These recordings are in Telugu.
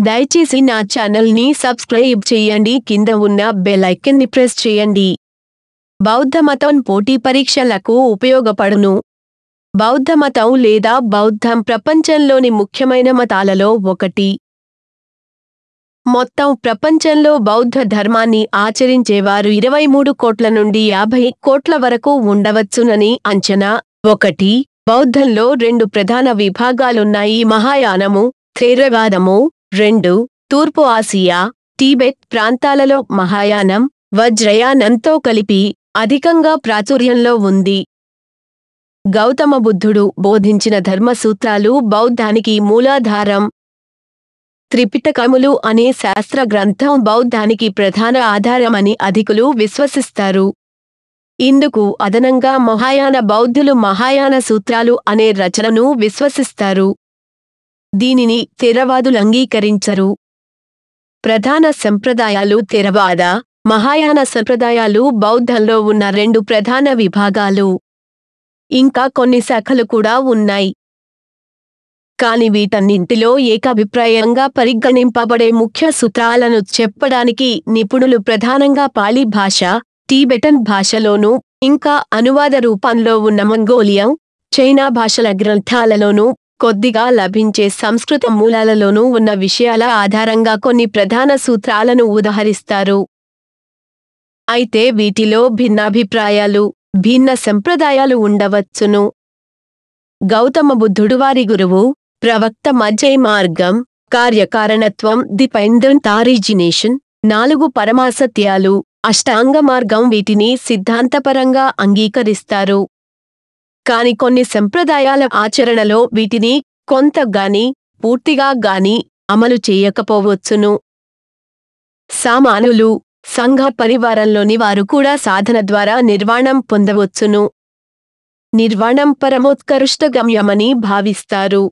దయచేసి నా ఛానల్ని సబ్స్క్రైబ్ చేయండి. కింద ఉన్న బెల్ ఐకాన్ని ప్రెస్ చేయండి. బౌద్ధ మతం పోటీ పరీక్షలకు ఉపయోగపడును. బౌద్ధ మతం లేదా బౌద్ధం ప్రపంచంలోని ముఖ్యమైన మతాలలో ఒకటి. మొత్తం ప్రపంచంలో బౌద్ధ ధర్మాన్ని ఆచరించేవారు 23 కోట్ల నుండి 50 కోట్ల వరకు ఉండవచ్చునని అంచనా. 1. బౌద్ధంలో 2 ప్రధాన విభాగాలున్నాయి: మహాయానము, థేరవాదము. 2. తూర్పు ఆసియా, టిబెట్ ప్రాంతాలలో మహాయానం, వజ్రయానంతో కలిపి అధికంగా ప్రాచుర్యంలో ఉంది. గౌతమ బుద్ధుడు బోధించిన ధర్మసూత్రాలు బౌద్ధానికి మూలాధారం. త్రిపిటకములు అనే శాస్త్ర గ్రంథం బౌద్ధానికి ప్రధాన ఆధారమని అధికులు విశ్వసిస్తారు. ఇందుకు అదనంగా మహాయాన బౌద్ధులు మహాయాన సూత్రాలు అనే రచనను విశ్వసిస్తారు. దీనిని థేరవాదులు అంగీకరించరు. ప్రధాన సంప్రదాయాలు థేరవాద, మహాయాన సంప్రదాయాలు బౌద్ధంలో ఉన్న 2 ప్రధాన విభాగాలు. ఇంకా కొన్ని శాఖలు కూడా ఉన్నాయి. కాని వీటన్నింటిలో ఏకాభిప్రాయంగా పరిగణింపబడే ముఖ్య సూత్రాలను చెప్పడానికి నిపుణులు ప్రధానంగా పాళీ భాష, టిబెటన్ భాషలోనూ, ఇంకా అనువాద రూపంలో ఉన్న మంగోలియం, చైనా భాషల గ్రంథాలలోనూ, కొద్దిగా లభించే సంస్కృత మూలాలలోనూ ఉన్న విషయాల ఆధారంగా కొన్ని ప్రధాన సూత్రాలను ఉదహరిస్తారు. అయితే వీటిలో భిన్నాభిప్రాయాలు, భిన్న సంప్రదాయాలు ఉండవచ్చును. గౌతమ బుద్ధుడు వారి గురువు, ప్రవక్త మధ్య మార్గం, కార్యకారణత్వం, డిపెండెంట్ ఆరిజినేషన్, 4 పరమాసత్యాలు, అష్టాంగ మార్గం వీటిని సిద్ధాంతపరంగా అంగీకరిస్తారు. కాని కొన్ని సంప్రదాయాల ఆచరణలో వీటిని కొంత గాని, పూర్తిగా గాని అమలు చేయకపోవచ్చును. సామానులు, సంఘ పరివారంలోని వారు కూడా సాధన ద్వారా నిర్వాణం పొందవచ్చును. నిర్వాణం పరమోత్కృష్ట గమ్యమని భావిస్తారు.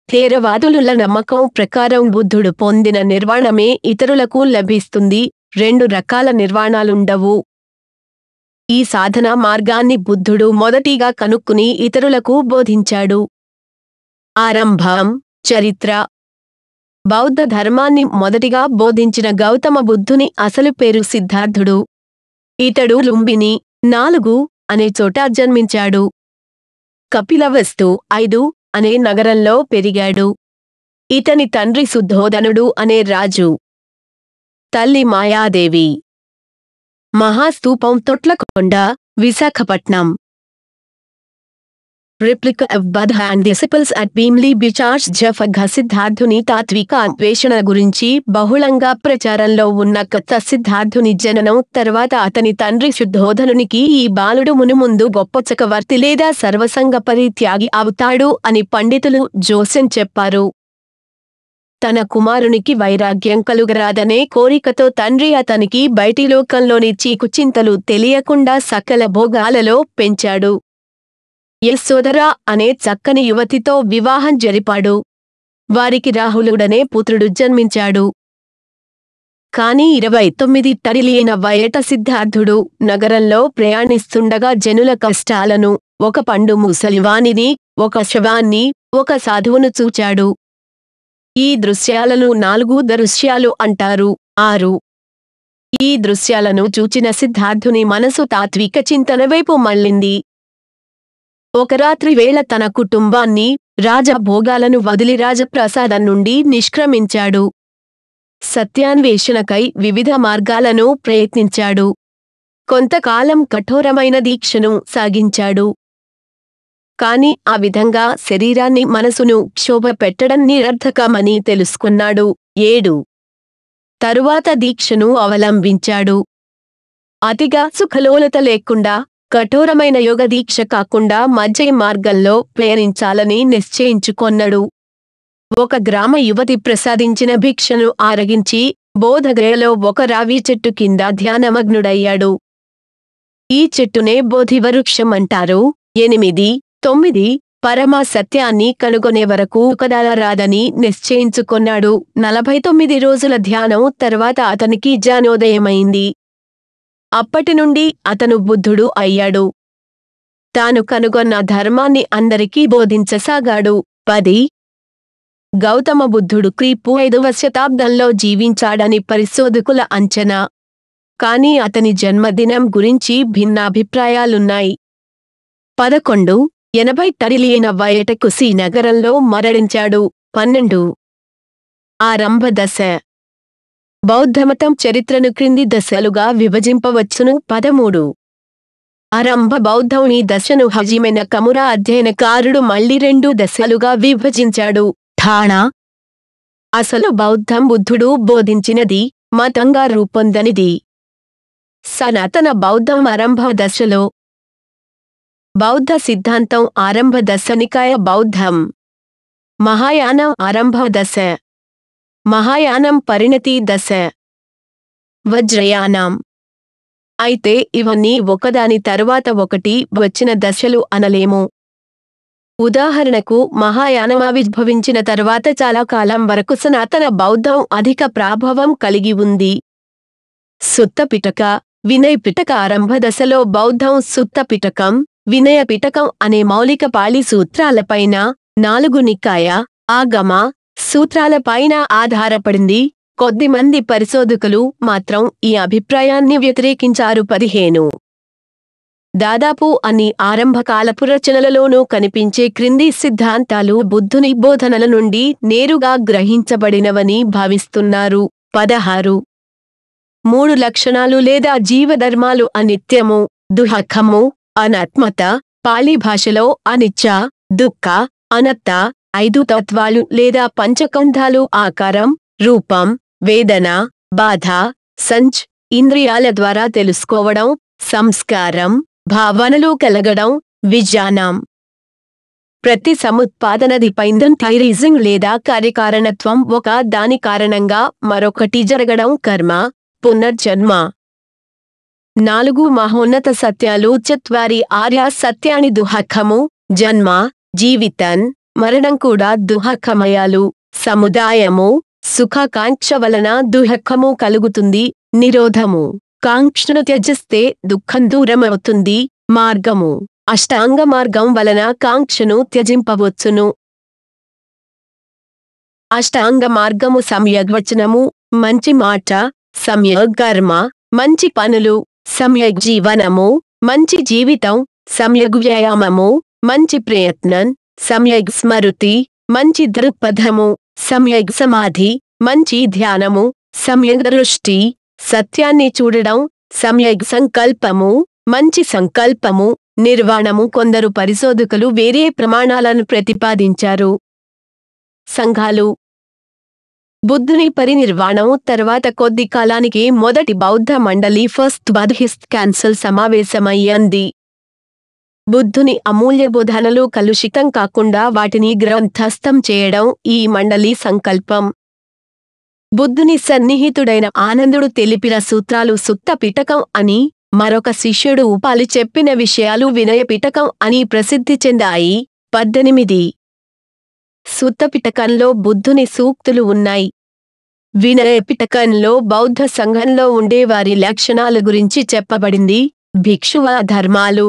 థేరవాదుల నమ్మకం ప్రకారం బుద్ధుడు పొందిన నిర్వాణమే ఇతరులకు లభిస్తుంది. 2 రకాల నిర్వాణాలుండవు. ఈ సాధనా మార్గాన్ని బుద్ధుడు మొదటిగా కనుక్కుని ఇతరులకు బోధించాడు. ఆరంభం, చరిత్ర. బౌద్ధ ధర్మాన్ని మొదటిగా బోధించిన గౌతమ బుద్ధుని అసలు పేరు సిద్ధార్థుడు. ఇతడు లుంబిని 4 అనే చోట జన్మించాడు. కపిలవస్తు 5 అనే నగరంలో పెరిగాడు. ఇతని తండ్రి శుద్ధోదనుడు అనే రాజు. తల్లి Mayadevi. మహాస్తూపం Thotlakonda, Visakhapatnam. Replica of Buddha and disciples at Bhimli Beach జఫగా సిద్ధార్థుని తాత్విక అన్వేషణ గురించి బహుళంగా ప్రచారంలో ఉన్న కథ. సిద్ధార్థుని జననం తర్వాత అతని తండ్రి శుద్ధోదనునికి ఈ బాలుడు మునుముందు గొప్ప చక్రవర్తి లేదా సర్వసంగ పరిత్యాగి అవుతాడు అని పండితులు జోస్యం చెప్పారు. తన కుమారునికి వైరాగ్యం కలుగరాదనే కోరికతో తండ్రి అతనికి బయటి లోకంలోని చీకుచింతలు తెలియకుండా సకల భోగాలలో పెంచాడు. యశోధర అనే చక్కని యువతితో వివాహం జరిపాడు. వారికి రాహులుడనే పుత్రుడు జన్మించాడు. కాని 29 టడిలియన వయట సిద్ధార్థుడు నగరంలో ప్రయాణిస్తుండగా జనుల కష్టాలను, ఒక పండు ముసలివానిని, ఒక శవాన్ని, ఒక సాధువును చూచాడు. ఈ దృశ్యాలను 4 దృశ్యాలు అంటారు. 6. ఈ దృశ్యాలను చూచిన సిద్ధార్థుని మనసు తాత్విక చింతన వైపు మళ్ళింది. ఒక రాత్రి వేళ తన కుటుంబాన్ని, రాజభోగాలను వదిలి రాజప్రాసాదం నుండి నిష్క్రమించాడు. సత్యాన్వేషణకై వివిధ మార్గాలను ప్రయత్నించాడు. కొంతకాలం కఠోరమైన దీక్షను సాగించాడు. కాని ఆ విధంగా శరీరాన్ని, మనసును క్షోభ పెట్టడం నిరర్థకమని తెలుసుకున్నాడు. 7. తరువాత దీక్షను అవలంబించాడు. అతిగా సుఖలోలత లేకుండా, కఠోరమైన యోగ దీక్ష కాకుండా మధ్య మార్గంలో ప్రయాణించాలని నిశ్చయించుకొన్నాడు. ఒక గ్రామ యువతి ప్రసాదించిన భిక్షను ఆరగించి బోధగయలో ఒక రావి చెట్టు కింద ధ్యానమగ్నుడయ్యాడు. ఈ చెట్టునే బోధివృక్షం అంటారు. 8, 9 పరమ సత్యాన్ని కనుగొనే వరకు కదలరాదని నిశ్చయించుకొన్నాడు. 49 రోజుల ధ్యానం తర్వాత అతనికి జ్ఞానోదయమైంది. అప్పటి నుండి అతను బుద్ధుడు అయ్యాడు. తాను కనుగొన్న ధర్మాన్ని అందరికీ బోధించసాగాడు. 10 గౌతమ బుద్ధుడు క్రీపు 5వ శతాబ్దంలో జీవించాడని పరిశోధకుల అంచనా. కానీ అతని జన్మదినం గురించి భిన్నాభిప్రాయాలున్నాయి. 1180 టరిలియన వయటకు సి నగరంలో మరణించాడు. 12 ఆరంభ దశ. బౌద్ధమతం చరిత్రను క్రింది దశలుగా విభజింపవచ్చును. 13 ఆరంభ బౌద్ధం. ఈ దశను హజిమెన కమురా అధ్యయనకారుడు మళ్లీ 2 దశలుగా విభజించాడు. ఠాణా. అసలు బౌద్ధం బుద్ధుడు బోధించినది, మతంగా రూపొందనిది. సనాతన బౌద్ధం ఆరంభ దశలో. బౌద్ధ సిద్ధాంతం ఆరంభ దశ. నికాయ బౌద్ధం. మహాయానం ఆరంభ దశ. మహాయానం పరిణతి దశ. వజ్రయానం. అయితే ఇవన్నీ ఒకదాని తరువాత ఒకటి వచ్చిన దశలు అనలేము. ఉదాహరణకు మహాయానం ఆవిర్భవించిన తరువాత చాలా కాలం వరకు సనాతన బౌద్ధం అధిక ప్రభావం కలిగి ఉంది. సుత్త పిటక, వినయ పిటక. ఆరంభ దశలో బౌద్ధం సుత్త పిటకం, వినయ పిటకం అనే మౌలిక పాళి సూత్రాలపైన, 4 నికాయ, ఆగమ సూత్రాలపైన ఆధారపడింది. కొద్దిమంది పరిశోధకులు మాత్రం ఈ అభిప్రాయాన్ని వ్యతిరేకించారు. 15 దాదాపు అన్ని ఆరంభకాలపు రచనలలోనూ కనిపించే క్రింది సిద్ధాంతాలు బుద్ధుని బోధనల నుండి నేరుగా గ్రహించబడినవని భావిస్తున్నారు. 16 3 లక్షణాలు లేదా జీవధర్మాలు: అనిత్యము, దుఃఖము, అనాత్మత. పాళీ భాషలో అనిచ్చ, దుఃఖ, అనాత్త. 5 తత్వాలు లేదా పంచకంధాలు: ఆకారం, రూపం, వేదన, బాధ, సంచ్. ఇంద్రియాల ద్వారా తెలుసుకోవడం, సంస్కారం, భావనలు కలగడం, విజ్ఞానం. ప్రతి సముత్పాదన డిపెండెంట్ లేదా కార్యకారణత్వం. ఒక దాని కారణంగా మరొకటి జరగడం కర్మ, పునర్జన్మ. 4 మహోన్నత సత్యాలు: చత్వారి ఆర్య సత్యాని. దుఃఖము, జన్మ, జీవితం, మరణం కూడా దుఃఖమయాలు. సముదాయము, సుఖకాంక్ష వలన దుఃఖము కలుగుతుంది. నిరోధము, కాంక్షను త్యజిస్తే దుఃఖం దూరమవుతుంది. మార్గము, అష్టాంగ మార్గం వలన కాంక్షను త్యజింపవచ్చును. అష్టాంగ మార్గము: సమ్యగ్వచనము, మంచి మాట, సమ్యగ్ కర్మ, మంచి పనులు, సమ్యగ్ జీవనము, మంచి జీవితం, సమ్యగ్ వ్యాయామము, మంచి ప్రయత్నం, సమ్యగ్ స్మృతి, మంచి దృక్పథము, సమ్యగ్ సమాధి, మంచి ధ్యానము, సమ్యగ్ దృష్టి, సత్యాన్ని చూడడం, సమ్యగ్ సంకల్పము, మంచి సంకల్పము, నిర్వాణము. కొందరు పరిశోధకులు వేరే ప్రమాణాలను ప్రతిపాదించారు. సంఘాలు. బుద్ధుని పరినిర్వాణం తర్వాత కొద్ది కాలానికి మొదటి బౌద్ధ మండలి ఫస్ట్ బుద్ధిస్ట్ కౌన్సిల్ సమావేశమయ్యింది. బుద్ధుని అమూల్య బోధనలు కలుషితం కాకుండా వాటిని గ్రంథస్థం చేయడం ఈ మండలి సంకల్పం. బుద్ధుని సన్నిహితుడైన ఆనందుడు తెలిపిన సూత్రాలు సుత్త పిటకం అని, మరొక శిష్యుడు ఉపాలి చెప్పిన విషయాలు వినయ పిటకం అని ప్రసిద్ధి చెందాయి. 18 సుత్త పిటకంలో బుద్ధుని సూక్తులు ఉన్నాయి. వినయ పిటకంలో బౌద్ధ సంఘంలో ఉండేవారి లక్షణాల గురించి చెప్పబడింది. భిక్షువ ధర్మాలు.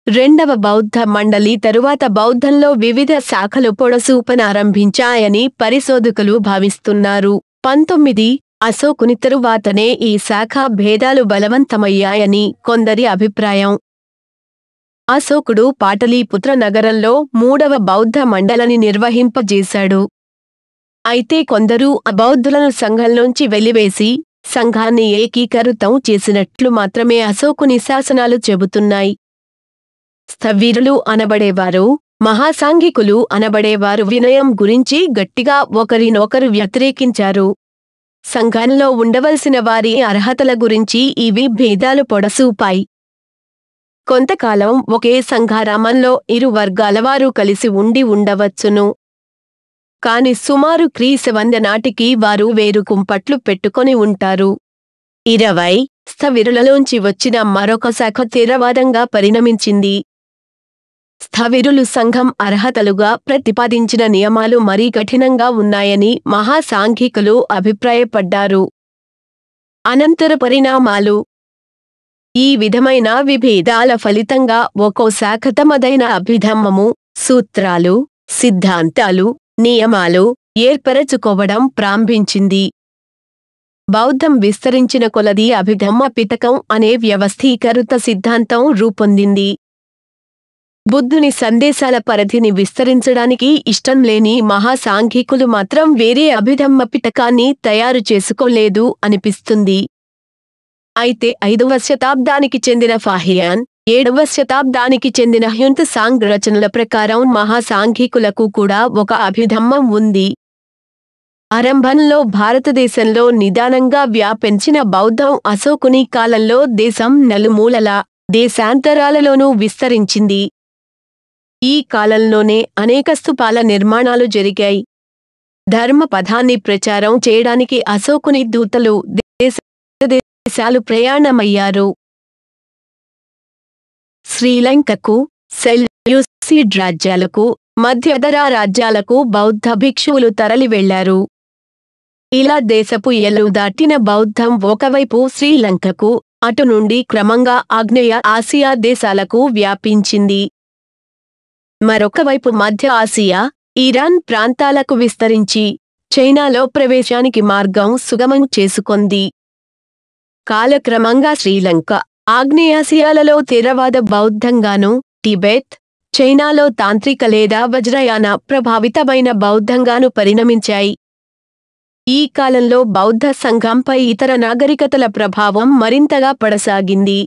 రెండవ బౌద్ధ మండలి తరువాత బౌద్ధంలో వివిధ శాఖలు పొడసూపనారంభించాయని పరిశోధకులు భావిస్తున్నారు. 19 అశోకుని తరువాతనే ఈ శాఖా భేదాలు బలవంతమయ్యాయని కొందరి అభిప్రాయం. అశోకుడు పాటలీపుత్ర నగరంలో 3వ బౌద్ధ మండలిని నిర్వహింపజేశాడు. అయితే కొందరు అబౌద్ధులను సంఘంలోంచి వెలివేసి సంఘాన్ని ఏకీకృతం చేసినట్లు మాత్రమే అశోకుని శాసనాలు చెబుతున్నాయి. స్థవిరులు అనబడేవారు, మహాసాంఘికులు అనబడేవారు వినయం గురించి గట్టిగా ఒకరినొకరు వ్యతిరేకించారు. సంఘంలో ఉండవలసిన వారి అర్హతల గురించి ఇవి భేదాలు పొడసూపాయి. కొంతకాలం ఒకే సంఘారామంలో ఇరు వర్గాలవారు కలిసి ఉండి ఉండవచ్చును. కాని సుమారు క్రీస్తు 100 నాటికి వారు వేరు కుంపట్లు పెట్టుకొని ఉంటారు. 20 స్థవిరులలోంచి వచ్చిన మరొక శాఖ థేరవాదంగా పరిణమించింది. స్థవిరులు సంఘం అర్హతలుగా ప్రతిపాదించిన నియమాలు మరీ కఠినంగా ఉన్నాయని మహాసాంఘికులు అభిప్రాయపడ్డారు. అనంతర పరిణామాలు. ఈ విధమైన విభేదాల ఫలితంగా ఒక్కో శాఖ తమదైన అభిధమ్మము, సూత్రాలు, సిద్ధాంతాలు, నియమాలు ఏర్పరచుకోవడం ప్రారంభించింది. బౌద్ధం విస్తరించిన కొలది అభిధమ్మ పిటకం అనే వ్యవస్థీకృత సిద్ధాంతం రూపొందింది. బుద్ధుని సందేశాల పరిధిని విస్తరించడానికి ఇష్టం లేని మహాసాంఘికులు మాత్రం వేరే అభిధమ్మ పిటకాన్ని తయారు చేసుకోలేదు అనిపిస్తుంది. అయితే 5వ శతాబ్దానికి చెందిన ఫాహియాన్, 7వ శతాబ్దానికి చెందిన హ్యుంత్సాంగ్ రచనల ప్రకారం మహాసాంఘికులకు కూడా ఒక అభిధమ్మం ఉంది. ఆరంభంలో భారతదేశంలో నిదానంగా వ్యాపించిన బౌద్ధం అశోకుని కాలంలో దేశం నలుమూలలా, దేశాంతరాలలోనూ విస్తరించింది. ఈ కాలంలోనే అనేక స్తూపాల నిర్మాణాలు జరిగాయి. ధర్మ పదాన్ని ప్రచారం చేయడానికి అశోకుని దూతలు దేశాలు ప్రయాణమయ్యారు. శ్రీలంకకు, సెల్యూసిడ్ రాజ్యాలకు, మధ్యధరా రాజ్యాలకు బౌద్ధ భిక్షువులు తరలి వెళ్లారు. ఇలా దేశపు ఎల్లు దాటిన బౌద్ధం ఒకవైపు శ్రీలంకకు, అటు నుండి క్రమంగా ఆగ్నేయ ఆసియా దేశాలకు వ్యాపించింది. మరొకవైపు మధ్య ఆసియా, ఇరాన్ ప్రాంతాలకు విస్తరించి చైనాలో ప్రవేశానికి మార్గం సుగమం చేసుకొంది. కాలక్రమంగా శ్రీలంక, ఆగ్నేయాసియాలలో థేరవాద బౌద్ధంగాను, టిబెట్, చైనాలో తాంత్రిక లేదా వజ్రయాన ప్రభావితమైన బౌద్ధంగాను పరిణమించాయి. ఈ కాలంలో బౌద్ధ సంఘంపై ఇతర నాగరికతల ప్రభావం మరింతగా పడసాగింది.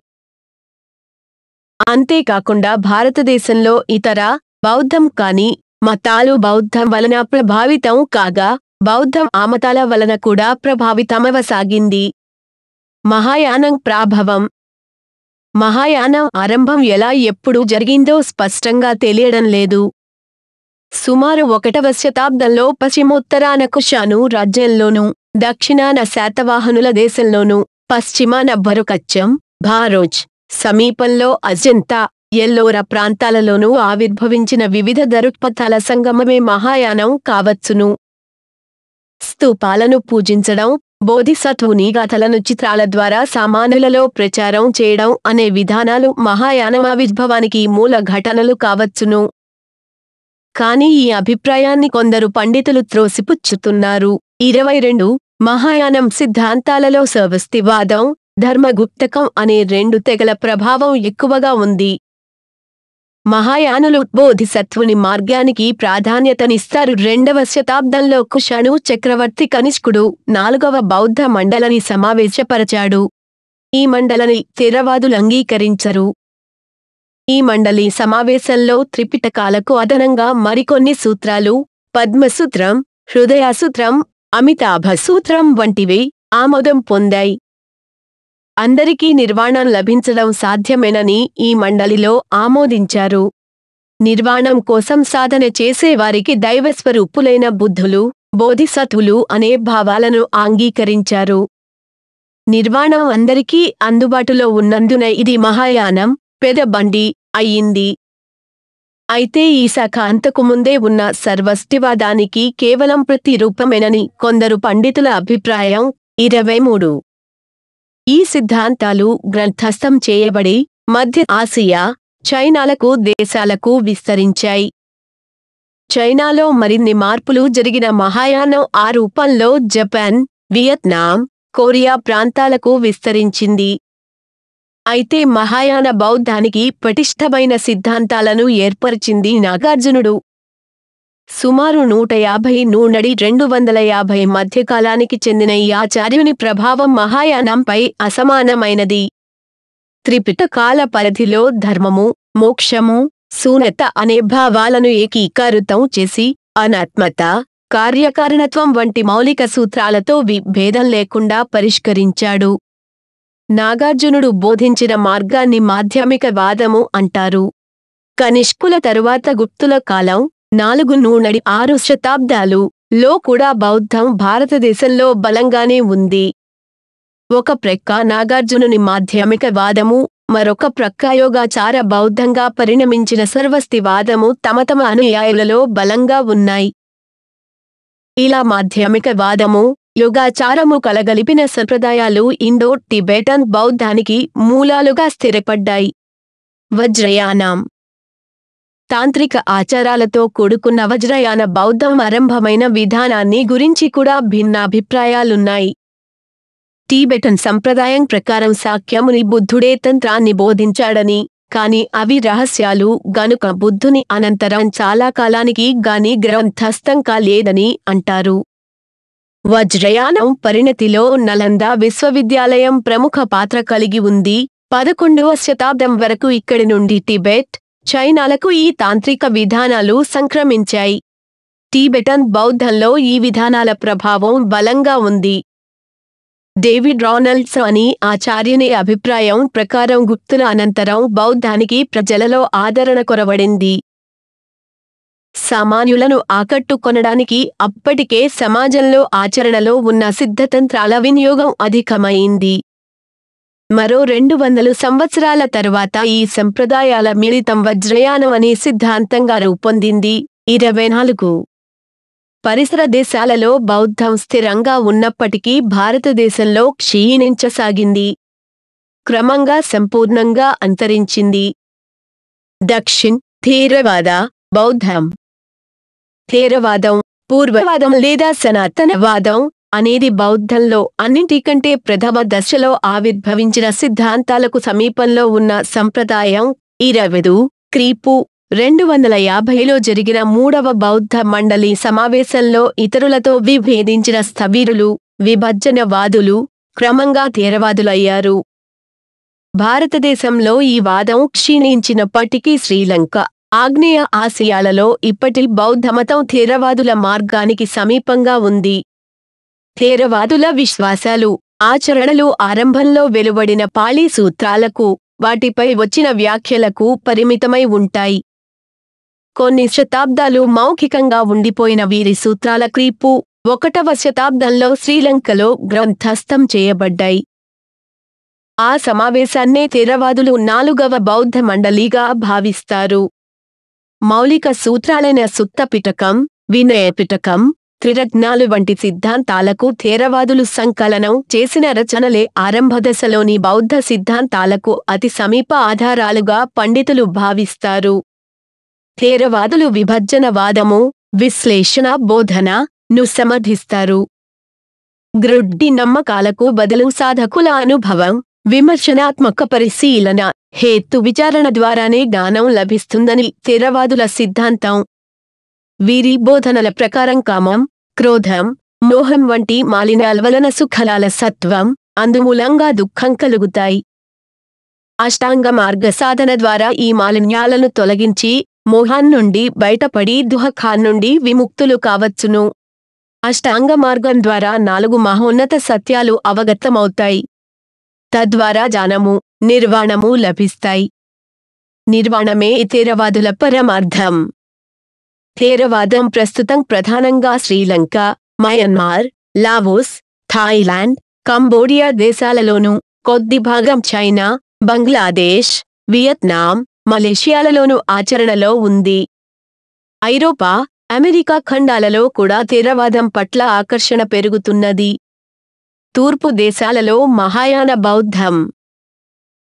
అంతేకాకుండా భారతదేశంలో ఇతర బౌద్ధం కాని మతాలు బౌద్ధం వలన ప్రభావితం కాగా, బౌద్ధం ఆ మతాల వలన కూడా ప్రభావితమవసాగింది. మహాయానం ప్రభావం. మహాయానం ఆరంభం ఎలా ఎప్పుడు జరిగిందో స్పష్టంగా తెలియడం లేదు. సుమారు 1వ శతాబ్దంలో పశ్చిమోత్తరాన కుషాను రాజ్యంలోనూ, దక్షిణాన శాతవాహనుల దేశంలోనూ, పశ్చిమాన భరుకచ్చం, భారోజ్, సమీపంలో అజంతా, ఎల్లోరా ప్రాంతాలలోనూ ఆవిర్భవించిన వివిధ దృక్పథాల సంగమమే మహాయానం కావచ్చును. స్తూపాలను పూజించడం, బోధిసత్వుని గాథలను చిత్రాల ద్వారా సామాన్యులలో ప్రచారం చేయడం అనే విధానాలు మహాయానం ఆవిర్భవానికి మూల ఘటనలు కావచ్చును. కానీ ఈ అభిప్రాయాన్ని కొందరు పండితులు త్రోసిపుచ్చుతున్నారు. 22 మహాయానం సిద్ధాంతాలలో సర్వస్తివాదం, ధర్మగుప్తకం అనే 2 తెగల ప్రభావం ఎక్కువగా ఉంది. మహాయానులు బోధిసత్వుని మార్గానికి ప్రాధాన్యతనిస్తారు. 2వ శతాబ్దంలో కుషాను చక్రవర్తి కనిష్కుడు 4వ బౌద్ధ మండలిని సమావేశపరచాడు. ఈ మండలిని థేరవాదులు అంగీకరించరు. ఈ మండలి సమావేశంలో త్రిపిటకాలకు అదనంగా మరికొన్ని సూత్రాలు, పద్మసూత్రం, హృదయసూత్రం, అమితాభసూత్రం వంటివి ఆమోదం పొందాయి. అందరికీ నిర్వాణం లభించడం సాధ్యమేనని ఈ మండలిలో ఆమోదించారు. నిర్వాణం కోసం సాధన చేసేవారికి దైవస్వరూపులైన బుద్ధులు, బోధిసత్వులు అనే భావాలను అంగీకరించారు. నిర్వాణం అందరికీ అందుబాటులో ఉన్నందున ఇది మహాయానం పెదబండి అయింది. అయితే ఈ శాఖ అంతకుముందే ఉన్న సర్వస్తివాదానికి కేవలం ప్రతిరూపమేనని కొందరు పండితుల అభిప్రాయం. 23 ఈ సిద్ధాంతాలు గ్రంథస్థం చేయబడి మధ్య ఆసియా, చైనాలకు దేశాలకు విస్తరించాయి. చైనాలో మరిన్ని మార్పులు జరిగిన మహాయానం ఆ రూపంలో జపాన్, వియత్నాం, కొరియా ప్రాంతాలకు విస్తరించింది. అయితే మహాయాన బౌద్ధానికి పటిష్టమైన సిద్ధాంతాలను ఏర్పరిచింది నాగార్జునుడు. సుమారు 150 నుండి 250 మధ్యకాలానికి చెందిన ఈ ఆచార్యుని ప్రభావం మహాయానంపై అసమానమైనది. త్రిపిటకాల పరిధిలో ధర్మము, మోక్షము, శూన్యత అనే భావాలను ఏకీకృతం చేసి అనాత్మత, కార్యకారణత్వం వంటి మౌలిక సూత్రాలతో విభేదం లేకుండా పరిష్కరించాడు. నాగార్జునుడు బోధించిన మార్గాన్ని మాధ్యమిక వాదము అంటారు. కనిష్కుల తరువాత గుప్తుల కాలం 4 నుండి 6 శతాబ్దాలు లో కూడా బౌద్ధం భారతదేశంలో బలంగానే ఉంది. ఒక ప్రక్క నాగార్జునుని మాధ్యమిక వాదము, మరొక ప్రక్క యోగాచార బౌద్ధంగా పరిణమించిన సర్వస్తివాదము తమ తమ అనుయాయులలో బలంగా ఉన్నాయి. ఇలా మాధ్యమిక వాదము, యోగాచారము కలగలిపిన సంప్రదాయాలు ఇండో టిబెటన్ బౌద్ధానికి మూలాలుగా స్థిరపడ్డాయి. వజ్రయానం తాంత్రిక ఆచారాలతో కూడుకున్న వజ్రయాన బౌద్ధం ఆరంభమైన విధానాన్ని గురించి కూడా భిన్నాభిప్రాయాలున్నాయి. టిబెటన్ సంప్రదాయం ప్రకారం శాక్యముని బుద్ధుడే తంత్రాన్ని బోధించాడని, కాని అవి రహస్యాలు గనుక బుద్ధుని అనంతరం చాలా కాలానికి గాని గ్రంథస్థం కాలేదని అంటారు. వజ్రయానం పరిణతిలో నలంద విశ్వవిద్యాలయం ప్రముఖ పాత్ర కలిగి ఉంది. 11వ శతాబ్దం వరకు ఇక్కడి నుండి టిబెట్, చైనాలకు ఈ తాంత్రిక విధానాలు సంక్రమించాయి. టిబెటన్ బౌద్ధంలో ఈ విధానాల ప్రభావం బలంగా ఉంది. డేవిడ్ రానల్డ్స్ అని ఆచార్యుని అభిప్రాయం ప్రకారం గుప్తుల అనంతరం బౌద్ధానికి ప్రజలలో ఆదరణ కొరవడింది. సామాన్యులను ఆకట్టుకొనడానికి అప్పటికే సమాజంలో ఆచరణలో ఉన్న సిద్ధతంత్రాల వినియోగం అధికమైంది. మరో 200 సంవత్సరాల తరువాత ఈ సంప్రదాయాల మిళితం వజ్రయానం అనే సిద్ధాంతంగా రూపొందింది. 24 పరిసర దేశాలలో బౌద్ధం స్థిరంగా ఉన్నప్పటికీ భారతదేశంలో క్షీణించసాగింది. క్రమంగా సంపూర్ణంగా అంతరించింది. దక్షిణ్ థేరవాద బౌద్ధం. థేరవాదం, పూర్వవాదం లేదా సనాతనవాదం అనేది బౌద్ధంలో అన్నింటికంటే ప్రథమ దశలో ఆవిర్భవించిన సిద్ధాంతాలకు సమీపంలో ఉన్న సంప్రదాయం. 20 క్రీపు 250లో జరిగిన 3వ బౌద్ధ మండలి సమావేశంలో ఇతరులతో విభేదించిన స్థవిరులు, విభజనవాదులు క్రమంగా థేరవాదులయ్యారు. భారతదేశంలో ఈ వాదం క్షీణించినప్పటికీ శ్రీలంక, ఆగ్నేయ ఆసియాలలో ఇప్పటి బౌద్ధమతం థేరవాదుల మార్గానికి సమీపంగా ఉంది. థేరవాదుల విశ్వాసాలు, ఆచరణలు ఆరంభంలో వెలువడిన పాళీ సూత్రాలకు, వాటిపై వచ్చిన వ్యాఖ్యలకు పరిమితమై ఉంటాయి. కొన్ని శతాబ్దాలు మౌఖికంగా ఉండిపోయిన వీరి సూత్రాల క్రీపు 1వ శతాబ్దంలో శ్రీలంకలో గ్రంథస్థం చేయబడ్డాయి. ఆ సమావేశాన్నే థేరవాదులు 4వ బౌద్ధ మండలిగా భావిస్తారు. మౌలిక సూత్రాలైన సుత్త పిటకం, వినయ పిటకం, త్రిరత్నాలు వంటి సిద్ధాంతాలకు థేరవాదులు సంకలనం చేసిన రచనలే ఆరంభదశలోని బౌద్ధ సిద్ధాంతాలకు అతి సమీప ఆధారాలుగా పండితులు భావిస్తారు. థేరవాదులు విభజనవాదము, విశ్లేషణ బోధనను సమర్థిస్తారు. గ్రుడ్డి నమ్మకాలకు బదులు సాధకుల అనుభవం, విమర్శనాత్మక పరిశీలన, హేతు విచారణ ద్వారానే జ్ఞానం లభిస్తుందని థేరవాదుల సిద్ధాంతం. వీరి బోధనల ప్రకారం కామం, క్రోధం, మోహం వంటి మాలిన్యాల వలన సుఖలాల సత్వం, అందుమూలంగా దుఃఖం కలుగుతాయి. అష్టాంగ మార్గ సాధన ద్వారా ఈ మాలిన్యాలను తొలగించి మోహాన్నుండి బయటపడి దుఃఖాన్నుండి విముక్తులు కావచ్చును. అష్టాంగ మార్గం ద్వారా 4 మహోన్నత సత్యాలు అవగతమవుతాయి. తద్వారా జ్ఞానము, నిర్వాణము లభిస్తాయి. నిర్వాణమే థేరవాదుల పరమార్థం. థేరవాదం ప్రస్తుతం ప్రధానంగా Sri Lanka, Myanmar, Laos, Thailand, Cambodia దేశాలలోనూ, కొద్ది భాగం చైనా, బంగ్లాదేశ్, వియత్నాం, మలేషియాలలోనూ ఆచరణలో ఉంది. ఐరోపా, అమెరికా ఖండాలలో కూడా థేరవాదం పట్ల ఆకర్షణ పెరుగుతున్నది. తూర్పు దేశాలలో మహాయాన బౌద్ధం.